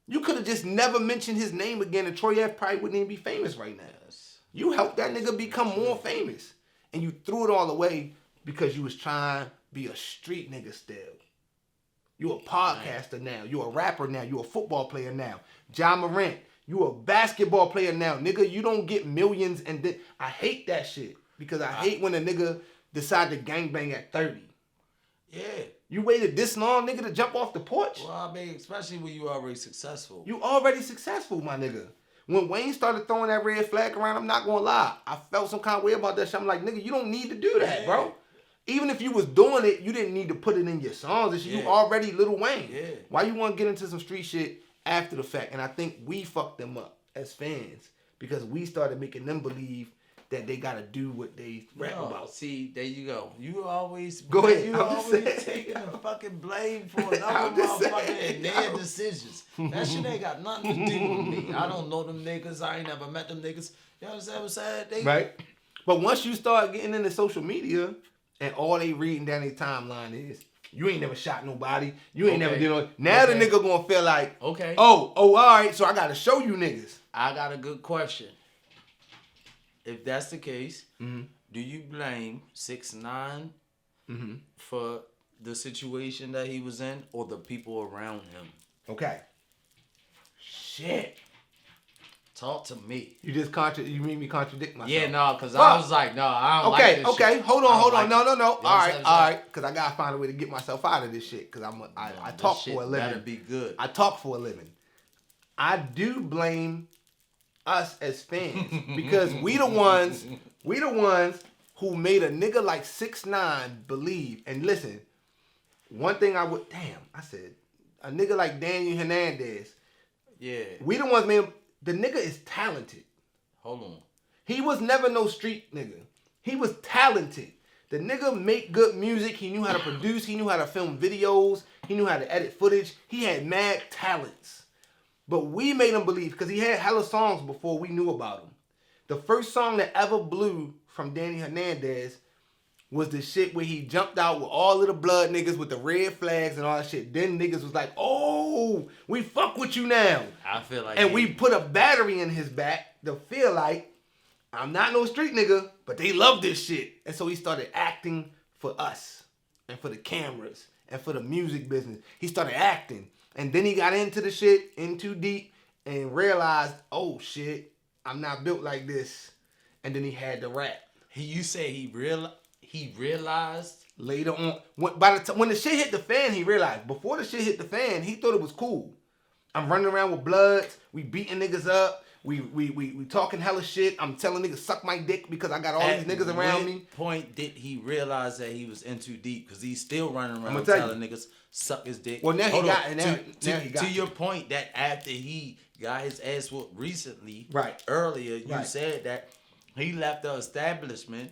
You could have just never mentioned his name again and Troy Ave probably wouldn't even be famous right now. Yes. You helped that nigga become more famous. And you threw it all away because you was trying to be a street nigga still. You a podcaster now. You a rapper now. You a football player now. Ja Morant, you a basketball player now. Nigga, you don't get millions and then I hate that shit. Because I hate when a nigga decide to gangbang at 30. Yeah. You waited this long, nigga, to jump off the porch? Well, I mean, especially when you already successful. You already successful, my nigga. When Wayne started throwing that red flag around, I'm not gonna lie. I felt some kind of way about that shit. I'm like, nigga, you don't need to do that, bro. Even if you was doing it, you didn't need to put it in your songs and shit. You already Lil Wayne. Yeah. Why you want to get into some street shit after the fact? And I think we fucked them up as fans because we started making them believe that they gotta do what they rap about. See, there you go. You always go ahead. You always taking the fucking blame for another motherfucker and their decisions. That shit ain't got nothing to do with me. I don't know them niggas. I ain't never met them niggas. You know what I'm saying? Right. But once you start getting into social media and all they reading down their timeline is, you ain't never shot nobody. You ain't never did no. Now the nigga gonna feel like, oh, all right, so I gotta show you niggas. I got a good question. If that's the case, do you blame 6ix9ine for the situation that he was in or the people around him? Okay. Shit. Talk to me. You made me contradict myself. Yeah, no, because I was like, no, I don't like this shit. Okay, hold on. No. All right. Because I got to find a way to get myself out of this shit. Because I talk for a living. That'd be good. I talk for a living. I do blame us as fans because we the ones who made a nigga like 6ix9ine believe. And listen, one thing I said a nigga like Daniel Hernandez. Yeah. We the ones made him. The nigga is talented. Hold on. He was never no street nigga. He was talented. The nigga make good music. He knew how to produce. He knew how to film videos. He knew how to edit footage. He had mad talents. But we made him believe because he had hella songs before we knew about him. The first song that ever blew from Danny Hernandez was the shit where he jumped out with all of the blood niggas with the red flags and all that shit. Then niggas was like, oh, we fuck with you now. I feel like and we put a battery in his back to feel like I'm not no street nigga, but they love this shit. And so he started acting for us and for the cameras and for the music business. He started acting. And then he got into the shit in too deep and realized, oh shit, I'm not built like this. And then he had to rap. You say he realized later on when the shit hit the fan, he realized. Before the shit hit the fan, he thought it was cool. I'm running around with bloods, we beating niggas up, we talking hella shit. I'm telling niggas suck my dick because I got all these niggas around me. At what point did he realize that he was in too deep? Because he's still running around telling niggas suck his dick. Well, now he got to your point that after he got his ass whooped recently, earlier, you said that he left the establishment,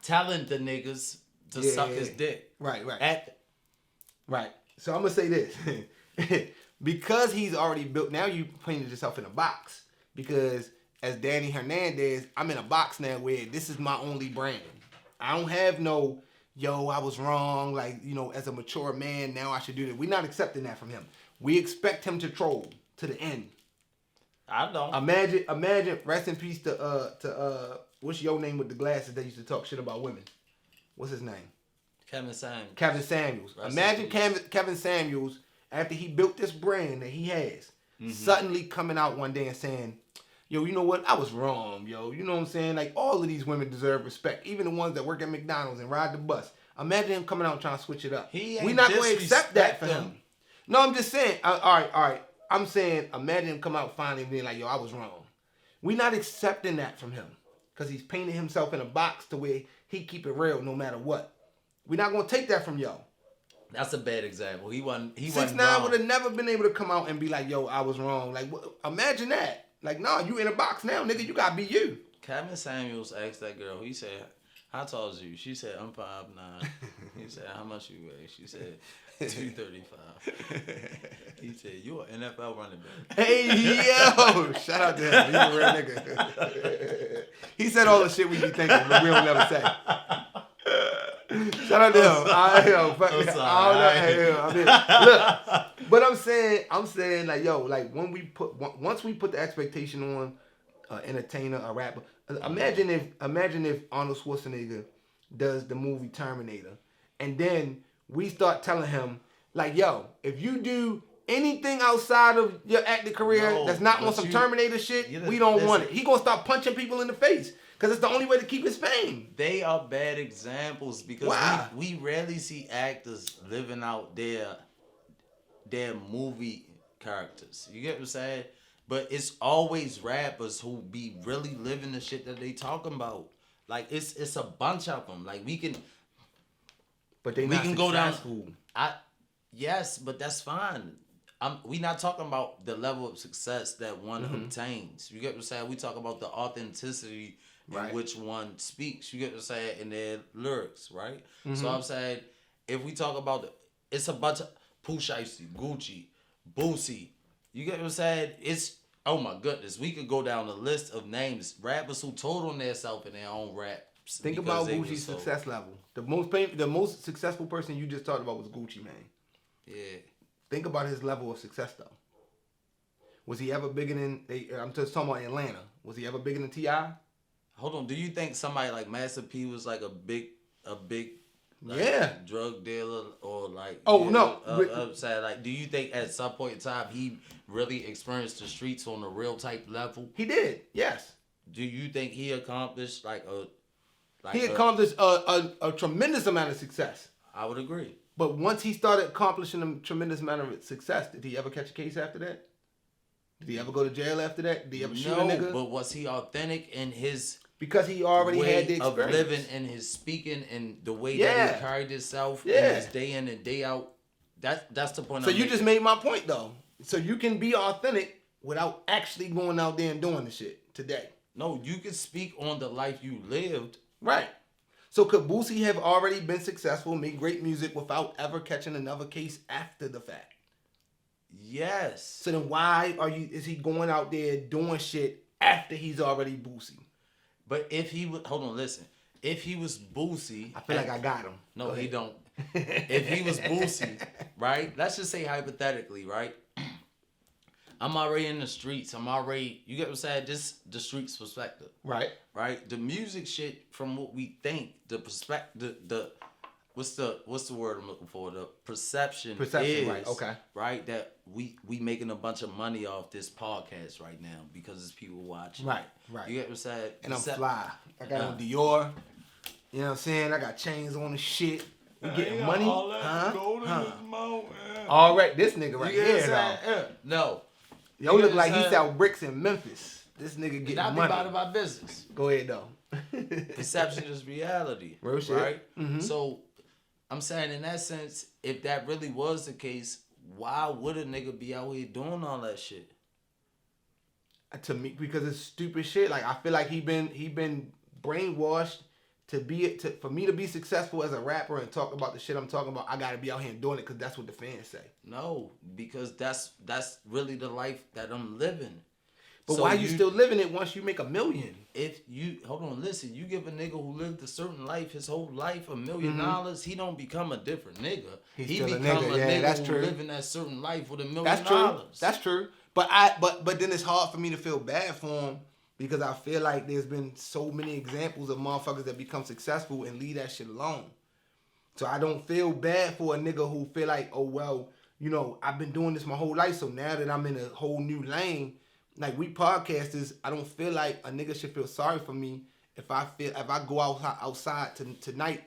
telling the niggas to suck his dick. Right. So I'm gonna say this. Because he's already built, now you painted yourself in a box. Because as Danny Hernandez, I'm in a box now where this is my only brand. I don't have no, yo, I was wrong. Like, as a mature man, now I should do that. We're not accepting that from him. We expect him to troll to the end. I don't. Imagine, rest in peace to what's your name with the glasses that used to talk shit about women? What's his name? Kevin Samuels. Kevin Samuels. Imagine Kevin Samuels, after he built this brand that he has, suddenly coming out one day and saying, yo, you know what? I was wrong, yo. You know what I'm saying? Like, all of these women deserve respect. Even the ones that work at McDonald's and ride the bus. Imagine him coming out and trying to switch it up. We're not going to accept that for him. No, I'm just saying. All right. I'm saying, imagine him come out finally and being like, yo, I was wrong. We're not accepting that from him. Because he's painted himself in a box to where he keep it real no matter what. We're not going to take that from yo. That's a bad example. He wasn't 6ix9ine would have never been able to come out and be like, yo, I was wrong. Like, imagine that. Like, nah, you in a box now, nigga. You got to be you. Kevin Samuels asked that girl, he said, how tall is you? She said, I'm 5'9". He said, how much you weigh? She said, 235. He said, you an NFL running back. Hey, yo. Shout out to him. He's a real nigga. He said all the shit we be thinking, but we don't never say. Shout out to him. Look, but I'm saying, like, yo, like, once we put the expectation on an entertainer, a rapper, imagine if Arnold Schwarzenegger does the movie Terminator, and then we start telling him, like, yo, if you do anything outside of your acting career that's not on some Terminator shit, we don't want it. He gonna start punching people in the face. Because it's the only way to keep his fame. They are bad examples because we rarely see actors living out their movie characters. You get what I'm saying? But it's always rappers who be really living the shit that they talking about. Like, it's a bunch of them. Like, we can go down. Yes, but that's fine. We not talking about the level of success that one obtains. You get what I'm saying? We talk about the authenticity in which one speaks. You get what I'm saying? In their lyrics, right? So I'm saying, if we talk about it's a bunch of Pooh Shiesty, Gucci, Boosie. You get what I'm saying? It's, oh my goodness, we could go down the list of names, rappers who told on themselves in their own rap. Think about Gucci's success level. The most successful person you just talked about was Gucci, man. Yeah. Think about his level of success, though. Was he ever bigger than? I'm just talking about Atlanta. Was he ever bigger than T.I.? Hold on. Do you think somebody like Master P was like a big drug dealer or like? Oh no. I'm saying, like, do you think at some point in time he really experienced the streets on a real type level? He did. Yes. Do you think he accomplished he accomplished a tremendous amount of success? I would agree. But once he started accomplishing a tremendous amount of success, did he ever catch a case after that? Did he ever go to jail after that? Did he ever shoot a nigga? But was he authentic in his because he already had the experience of living and his speaking and the way that he carried himself in his day in and day out? That's the point. So you just made my point though. So you can be authentic without actually going out there and doing the shit today. No, you can speak on the life you lived. Right. So could Boosie have already been successful, made great music without ever catching another case after the fact? Yes. So then why is he going out there doing shit after he's already Boosie? But if he would, hold on, listen. If he was Boosie, I feel like I got him. No, he don't. If he was Boosie, right? Let's just say hypothetically, right? I'm already in the streets. You get what I'm saying? Just the streets perspective. Right. Right? The music shit from what we think, the perspective, what's the word I'm looking for? The perception is, right, okay. Right? That we making a bunch of money off this podcast right now because there's people watching. Right. You get what I'm saying? And I'm fly. I got on Dior. You know what I'm saying? I got chains on the shit. We getting money. All right, this nigga right here, No. Yo, look like he sell bricks in Memphis. This nigga getting money. Not about my business. Go ahead, though. Perception is reality. Real shit. Right? Mm-hmm. So, I'm saying in that sense, if that really was the case, why would a nigga be out here doing all that shit? To me, because it's stupid shit. Like, I feel like he been brainwashed for me to be successful as a rapper and talk about the shit I'm talking about. I gotta be out here and doing it because that's what the fans say. No, because that's really the life that I'm living. But so why you still living it once you make $1 million? If you hold on, listen, you give a nigga who lived a certain life his whole life $1 million, he don't become a different nigga. He become a nigga who living that certain life with $1 million. That's true. But then it's hard for me to feel bad for him because I feel like there's been so many examples of motherfuckers that become successful and leave that shit alone. So I don't feel bad for a nigga who feel like, oh well, you know, I've been doing this my whole life, so now that I'm in a whole new lane, like we podcasters, I don't feel like a nigga should feel sorry for me if I go outside tonight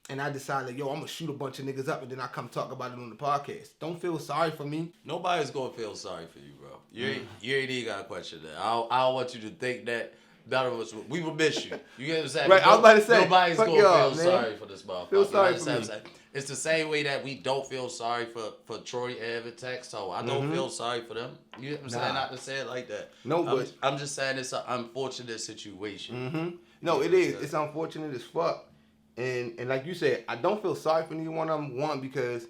and I decide like, yo, I'm gonna shoot a bunch of niggas up and then I come talk about it on the podcast. Don't feel sorry for me. Nobody's gonna feel sorry for you, bro. You ain't even gotta question that. I don't want you to think that none of us we will miss you. You get what I'm saying? Right, I was about to say, nobody's gonna feel sorry for this motherfucker. Feel sorry for me. It's the same way that we don't feel sorry for Troy Ave and Texto. I don't feel sorry for them. You know what I'm saying? Not to say it like that. No, but I'm just saying it's an unfortunate situation. No, it is. It's unfortunate as fuck. And like you said, I don't feel sorry for neither one of them. One, because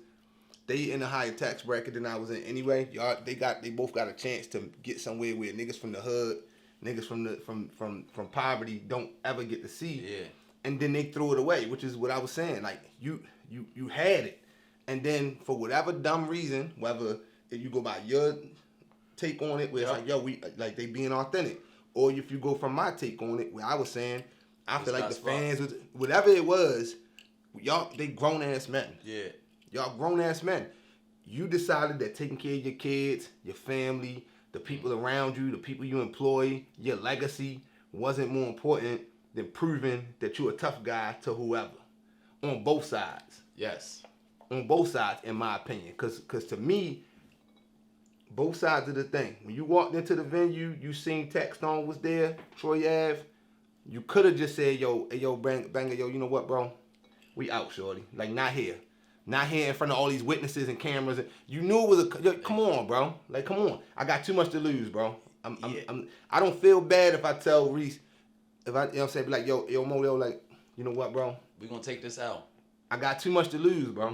they in a higher tax bracket than I was in anyway. They both got a chance to get somewhere where niggas from the hood, niggas from poverty don't ever get to see. Yeah. And then they threw it away, which is what I was saying. Like you had it, and then for whatever dumb reason, whether if you go by your take on it, where it's like, yo, we like they being authentic, or if you go from my take on it, where I was saying, I feel like the fans was whatever it was, y'all they grown ass men. Yeah, y'all grown ass men. You decided that taking care of your kids, your family, the people around you, the people you employ, your legacy wasn't more important than proving that you're a tough guy to whoever. On both sides. Yes. On both sides, in my opinion. Because to me, both sides of the thing. When you walked into the venue, you seen Textone was there, Troy Ave. You could have just said, yo, hey, yo, Banger, yo, you know what, bro? We out, shorty. Like, not here. Not here in front of all these witnesses and cameras. You knew it was come on, bro. Like, come on. I got too much to lose, bro. I don't feel bad if I tell Reese, if I, you know what I'm saying, be like, yo, Mo, yo, like, you know what, bro? We're going to take this out. I got too much to lose, bro.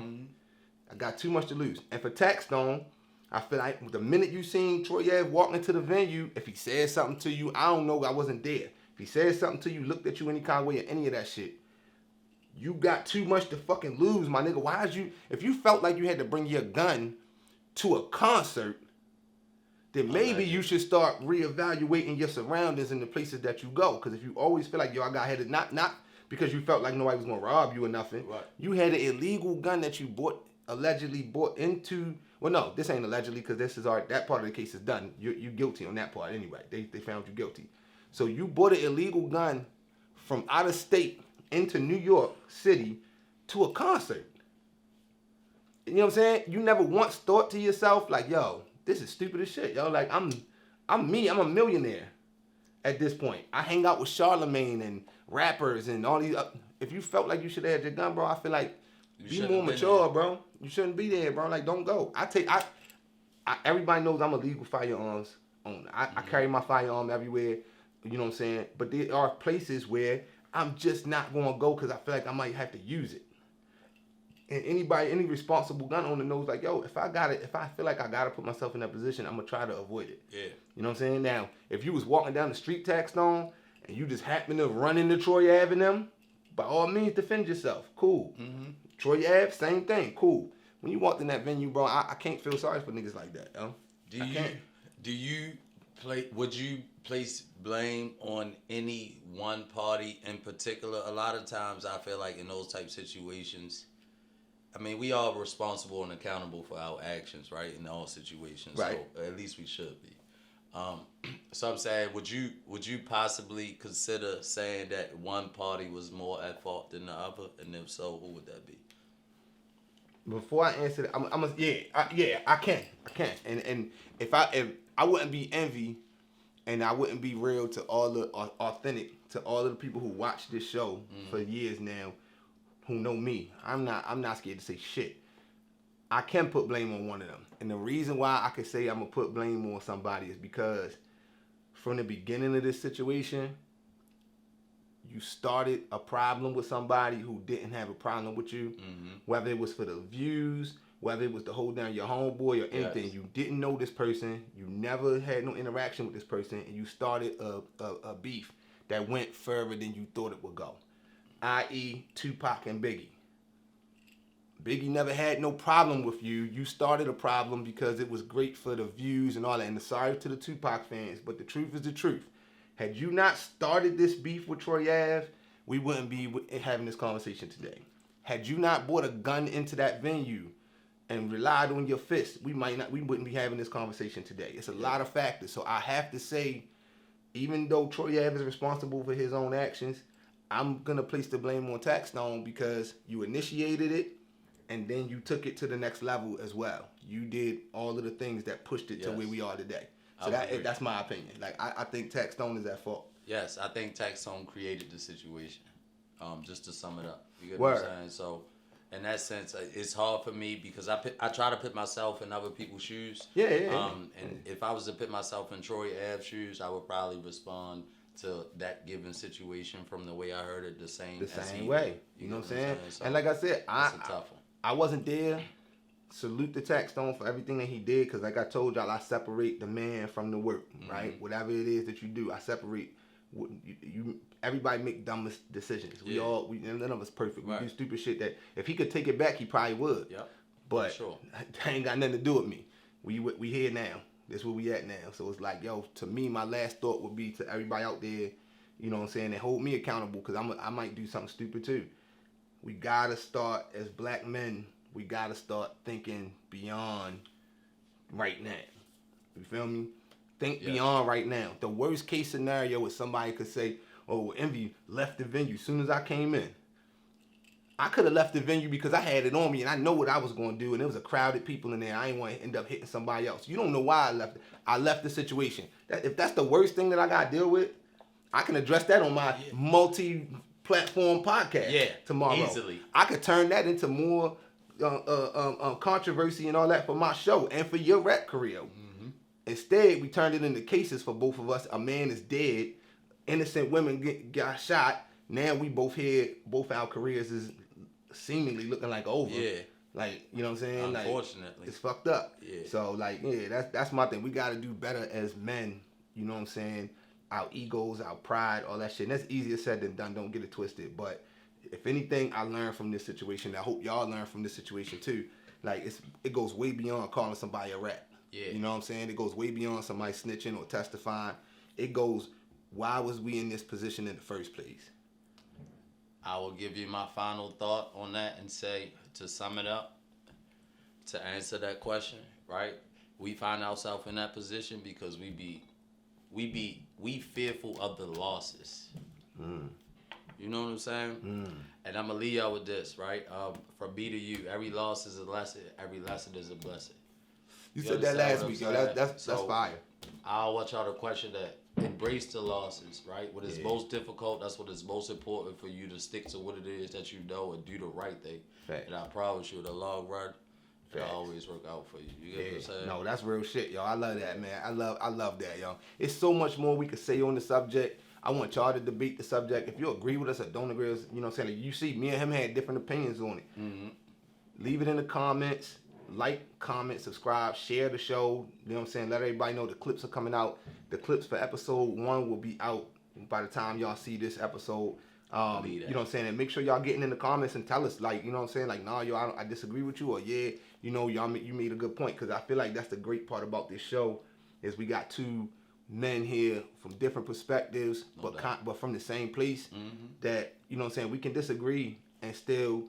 I got too much to lose. And for Taxstone, I feel like the minute you seen Troy Ave walk into the venue, if he said something to you, I don't know, I wasn't there. If he said something to you, looked at you any kind of way or any of that shit, you got too much to fucking lose, my nigga. If you felt like you had to bring your gun to a concert, then maybe you should start reevaluating your surroundings and the places that you go. Because if you always feel like, yo, I got headed, not because you felt like nobody was going to rob you or nothing. Right. You had an illegal gun that you allegedly bought into. Well, no, this ain't allegedly because this is that part of the case is done. You're guilty on that part anyway. They found you guilty. So you bought an illegal gun from out of state into New York City to a concert. You know what I'm saying? You never once thought to yourself like, yo, this is stupid as shit, yo. Like, I'm me. I'm a millionaire at this point. I hang out with Charlemagne and rappers and all these. If you felt like you should have had your gun, bro, I feel like be more mature, bro. You shouldn't be there, bro. Like, don't go. Everybody knows I'm a legal firearms owner. I carry my firearm everywhere. You know what I'm saying? But there are places where I'm just not going to go because I feel like I might have to use it. And any responsible gun owner knows, like, yo, if I feel like I got to put myself in that position, I'm going to try to avoid it. Yeah. You know what I'm saying? Now, if you was walking down the street, Taxstone, and you just happen to run into Troy Ave and them, by all means, defend yourself. Cool. Mm-hmm. Troy Ave, same thing. Cool. When you walked in that venue, bro, I can't feel sorry for niggas like that, yo. Would you place blame on any one party in particular? A lot of times I feel like in those type situations, I mean, we are responsible and accountable for our actions, right? In all situations. Right. So at least we should be. So I'm saying, would you possibly consider saying that one party was more at fault than the other? And if so, who would that be? Before I answer that, I can. And if I wouldn't be Envie, and I wouldn't be real to all the authentic to all of the people who watch this show for years now, who know me, I'm not scared to say shit. I can put blame on one of them. And the reason why I can say I'm going to put blame on somebody is because from the beginning of this situation, you started a problem with somebody who didn't have a problem with you, whether it was for the views, whether it was to hold down your homeboy or anything, you didn't know this person, you never had no interaction with this person, and you started a beef that went further than you thought it would go. I.e. Tupac and Biggie. Biggie never had no problem with you. You started a problem because it was great for the views and all that. And sorry to the Tupac fans, but the truth is the truth. Had you not started this beef with Troy Ave, we wouldn't be having this conversation today. Had you not brought a gun into that venue and relied on your fist, we wouldn't be having this conversation today. It's a lot of factors. So I have to say, even though Troy Ave is responsible for his own actions, I'm gonna place the blame on Taxstone because you initiated it. And then you took it to the next level as well. You did all of the things that pushed it to where we are today. So that's my opinion. Like I think Taxstone is at fault. Yes, I think Taxstone created the situation. Just to sum it up, you get what I'm saying? So, in that sense, it's hard for me because I try to put myself in other people's shoes. And if I was to put myself in Troy Ave's shoes, I would probably respond to that given situation from the way I heard it the same way. You know what I'm saying? So, and like I said, it's a tough one. I wasn't there. Salute the Taxstone for everything that he did, because like I told y'all, I separate the man from the work, right? Whatever it is that you do, I separate. Everybody make dumb decisions. None of us perfect. We do stupid shit that if he could take it back, he probably would. But that ain't got nothing to do with me. We here now. This where we at now. So it's like, yo, to me, my last thought would be to everybody out there, you know what I'm saying, and hold me accountable, because I might do something stupid too. We gotta start, as black men, we gotta start thinking beyond right now. You feel me? Think beyond right now. The worst case scenario is somebody could say, oh, Envy left the venue as soon as I came in. I could have left the venue because I had it on me and I know what I was going to do, and there was a crowded people in there. I didn't want to end up hitting somebody else. You don't know why I left it. I left the situation. If that's the worst thing that I got to deal with, I can address that on my multi-platform podcast tomorrow. Easily. I could turn that into more controversy and all that for my show and for your rap career. Instead, we turned it into cases for both of us. A man is dead. Innocent women got shot. Now we both here. Both our careers is seemingly looking like over. Like, you know what I'm saying? Unfortunately. Like, it's fucked up. So, like, that's my thing. We got to do better as men. You know what I'm saying? Our egos, our pride, all that shit. And that's easier said than done. Don't get it twisted. But if anything, I learned from this situation. I hope y'all learn from this situation too. Like, it goes way beyond calling somebody a rat. You know what I'm saying? It goes way beyond somebody snitching or testifying. It goes, why was we in this position in the first place? I will give you my final thought on that and say, to sum it up, to answer that question, right? We find ourselves in that position because we fearful of the losses. You know what I'm saying? And I'm gonna leave y'all with this, right? From B to U, every loss is a lesson. Every lesson is a blessing. You said that last week, yo. That's fire. I want y'all to question that. Embrace the losses, right? What is most difficult, that's what is most important for you to stick to what it is that you know and do the right thing. And I promise you, in the long run, it'll always work out for you. You get what I'm saying? No, that's real shit, yo. I love that, man. I love that, yo. It's so much more we could say on the subject. I want y'all to debate the subject. If you agree with us or don't agree with us, you know what I'm saying? Like, you see, me and him had different opinions on it. Leave it in the comments. Like, comment, subscribe, share the show. You know what I'm saying? Let everybody know the clips are coming out. The clips for episode 1 will be out by the time y'all see this episode. You know what I'm saying? And make sure y'all getting in the comments and tell us, like, you know what I'm saying? Like, nah, yo, I disagree with you, or yeah, you know, you made a good point. Because I feel like that's the great part about this show is we got two men here from different perspectives, but from the same place. That, you know what I'm saying, we can disagree and still,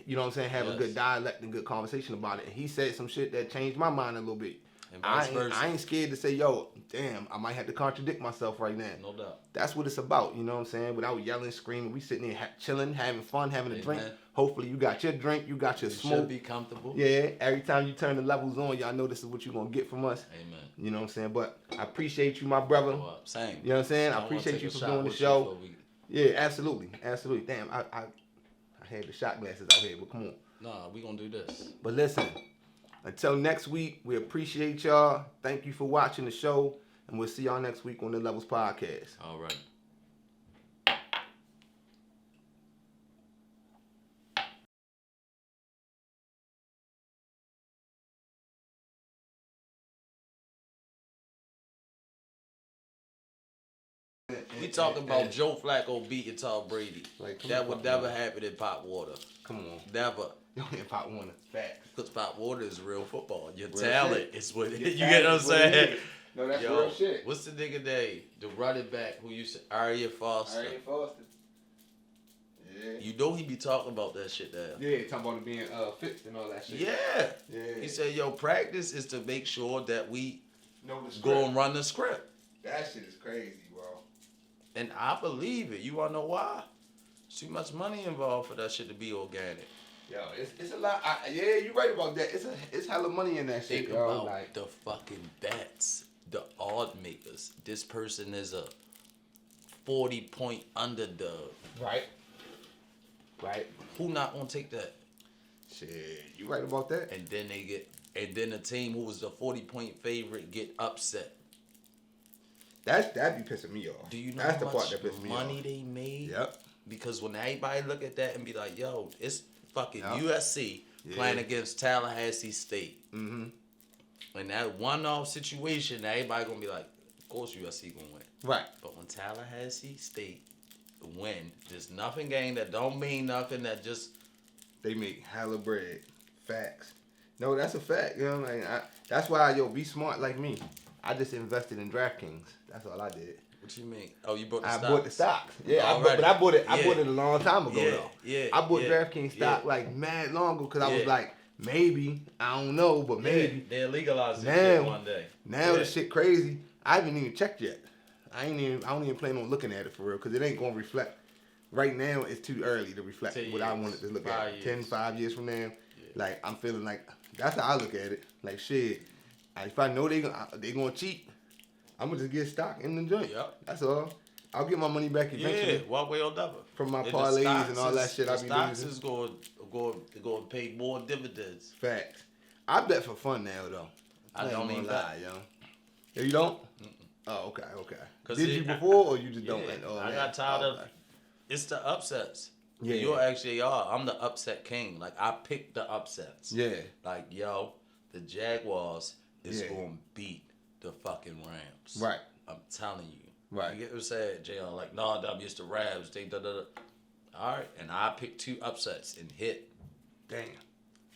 you know what I'm saying, have a good dialect and good conversation about it. And he said some shit that changed my mind a little bit. I ain't scared to say, yo, damn, I might have to contradict myself right now. No doubt. That's what it's about, you know what I'm saying? Without yelling, screaming, we sitting there chilling, having fun, having a drink. Hopefully you got your drink, you got your smoke. Should be comfortable. Yeah, every time you turn the levels on, y'all know this is what you're going to get from us. Amen. You know what I'm saying? But I appreciate you, my brother. Same. You know what I'm saying? I appreciate you for doing the show. Yeah, absolutely. Absolutely. Damn, I had the shot glasses out here, but come on. Nah, we gonna do this. But listen, until next week, we appreciate y'all. Thank you for watching the show, and we'll see y'all next week on the Levels Podcast. All right. We talking about Joe Flacco beating Tom Brady. Like, that would never happen in Pop Water. Come on. Never. In Pop Water. Facts. Because Pop Water is real football. Your real talent shit. Is what you get what I'm saying? No, that's real shit. What's the nigga name? The running back who used to Arian Foster. Yeah. You know he be talking about that shit there. Yeah, talking about it being fixed and all that shit. Yeah. He said, practice is to make sure that we go and run the script. That shit is crazy, bro. And I believe it. You wanna know why? There's too much money involved for that shit to be organic. Yo, it's a lot. You're right about that. It's hella money in that shit. Think about the fucking bets, the odd makers. This person is a 40-point underdog. Right. Who not gonna take that? Shit, you right about that. And then the team who was the 40-point favorite get upset. That'd be pissing me off. Do you know that's how the part much that pisses me off. money they made? Yep. Because when everybody look at that and be like, yo, it's fucking USC playing against Tallahassee State. Mm-hmm. And that one-off situation, everybody gonna be like, of course USC gonna win. Right. But when Tallahassee State win, there's nothing game that don't mean nothing, that just... They make hella bread. Facts. No, that's a fact. You know what I mean? That's why, be smart like me. I just invested in DraftKings. That's all I did. What you mean? Oh, you bought the stocks? I bought the stocks. Yeah, but I bought it. I bought it a long time ago though. Yeah. I bought DraftKings stock like mad long ago because I was like, maybe, I don't know, but maybe they'll legalize this shit one day. Now the shit crazy. I haven't even checked yet. I don't even plan on looking at it for real because it ain't gonna reflect. Right now, it's too early to reflect what I wanted to look at. 5 years from now, like I'm feeling like that's how I look at it. Like shit, if I know they gonna cheat, I'm gonna just get stock in the joint. Yep. That's all. I'll get my money back eventually. Yeah, one way or another. From my parlays and all that shit I be losing. Stocks is going to pay more dividends. Facts. I bet for fun now though. I don't even lie, yo. You don't? Oh, okay. Did you before or you just don't? I got tired of. It's the upsets. Yeah. You actually are. I'm the upset king. Like I picked the upsets. Yeah. Like the Jaguars is going to beat the fucking Rams. Right. I'm telling you. Right. You get what I'm saying, JR? Like, no, it's the Rams. They da. All right. And I picked 2 upsets and hit. Damn.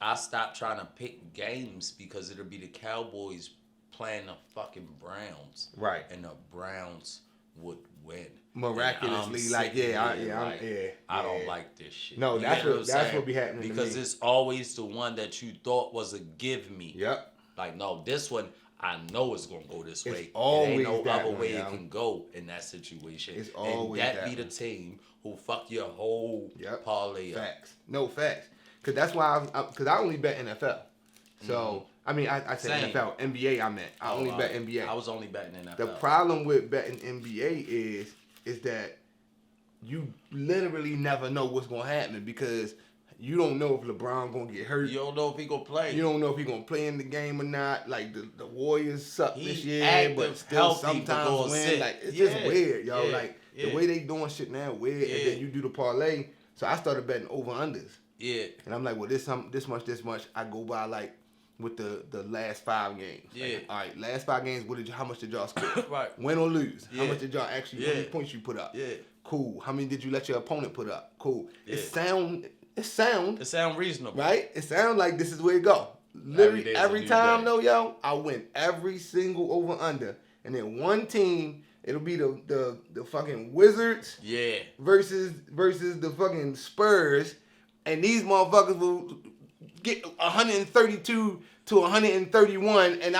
I stopped trying to pick games because it'll be the Cowboys playing the fucking Browns. Right. And the Browns would win. Miraculously, I don't like this shit. No, that's what be happening because to me. it's always the one that you thought was a give me. Yep. Like, no, this one, I know it's gonna go this way. Always there ain't no other one, way it can go in that situation. It's always and that be the team who fuck your whole parlay up. Facts. No facts. Cause that's why I only bet NFL. So I mean I said NFL, NBA I meant. I only bet NBA. I was only betting NFL. The problem with betting NBA is that you literally never know what's gonna happen because you don't know if LeBron gonna get hurt. You don't know if he gonna play. You don't know if he gonna play in the game or not. Like the Warriors suck this year, but still sometimes win. Like it's just weird, yo. Like the way they doing shit now, weird. And then you do the parlay. So I started betting over unders. Yeah. And I'm like, well, this much. I go by like with the last 5 games. Yeah. Like, all right, last 5 games. How much did y'all score? Right. Win or lose? How much did y'all actually? How many points you put up? Yeah. Cool. How many did you let your opponent put up? Cool. Yeah. It sound reasonable. Right? It sound like this is where it go. Literally every time though, yo, I win every single over under. And then one team, it'll be the fucking Wizards versus the fucking Spurs. And these motherfuckers will get 132 to 131 and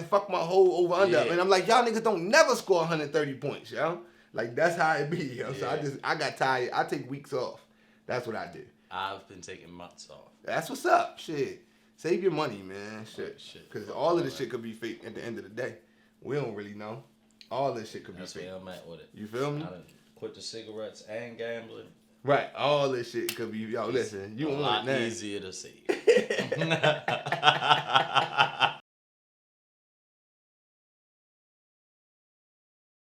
fuck my whole over under up. And I'm like, y'all niggas don't never score 130 points, yo. Like that's how it be, yo. So I got tired. I take weeks off. That's what I do. I've been taking months off. That's what's up. Shit. Save your money, man. Shit. Because all of this shit could be fake at the end of the day. We don't really know. All this shit could be fake. That's where I'm at with it. You feel me? I done quit the cigarettes and gambling. Right. All this shit could be, yo, listen. You want it now. Easier to see.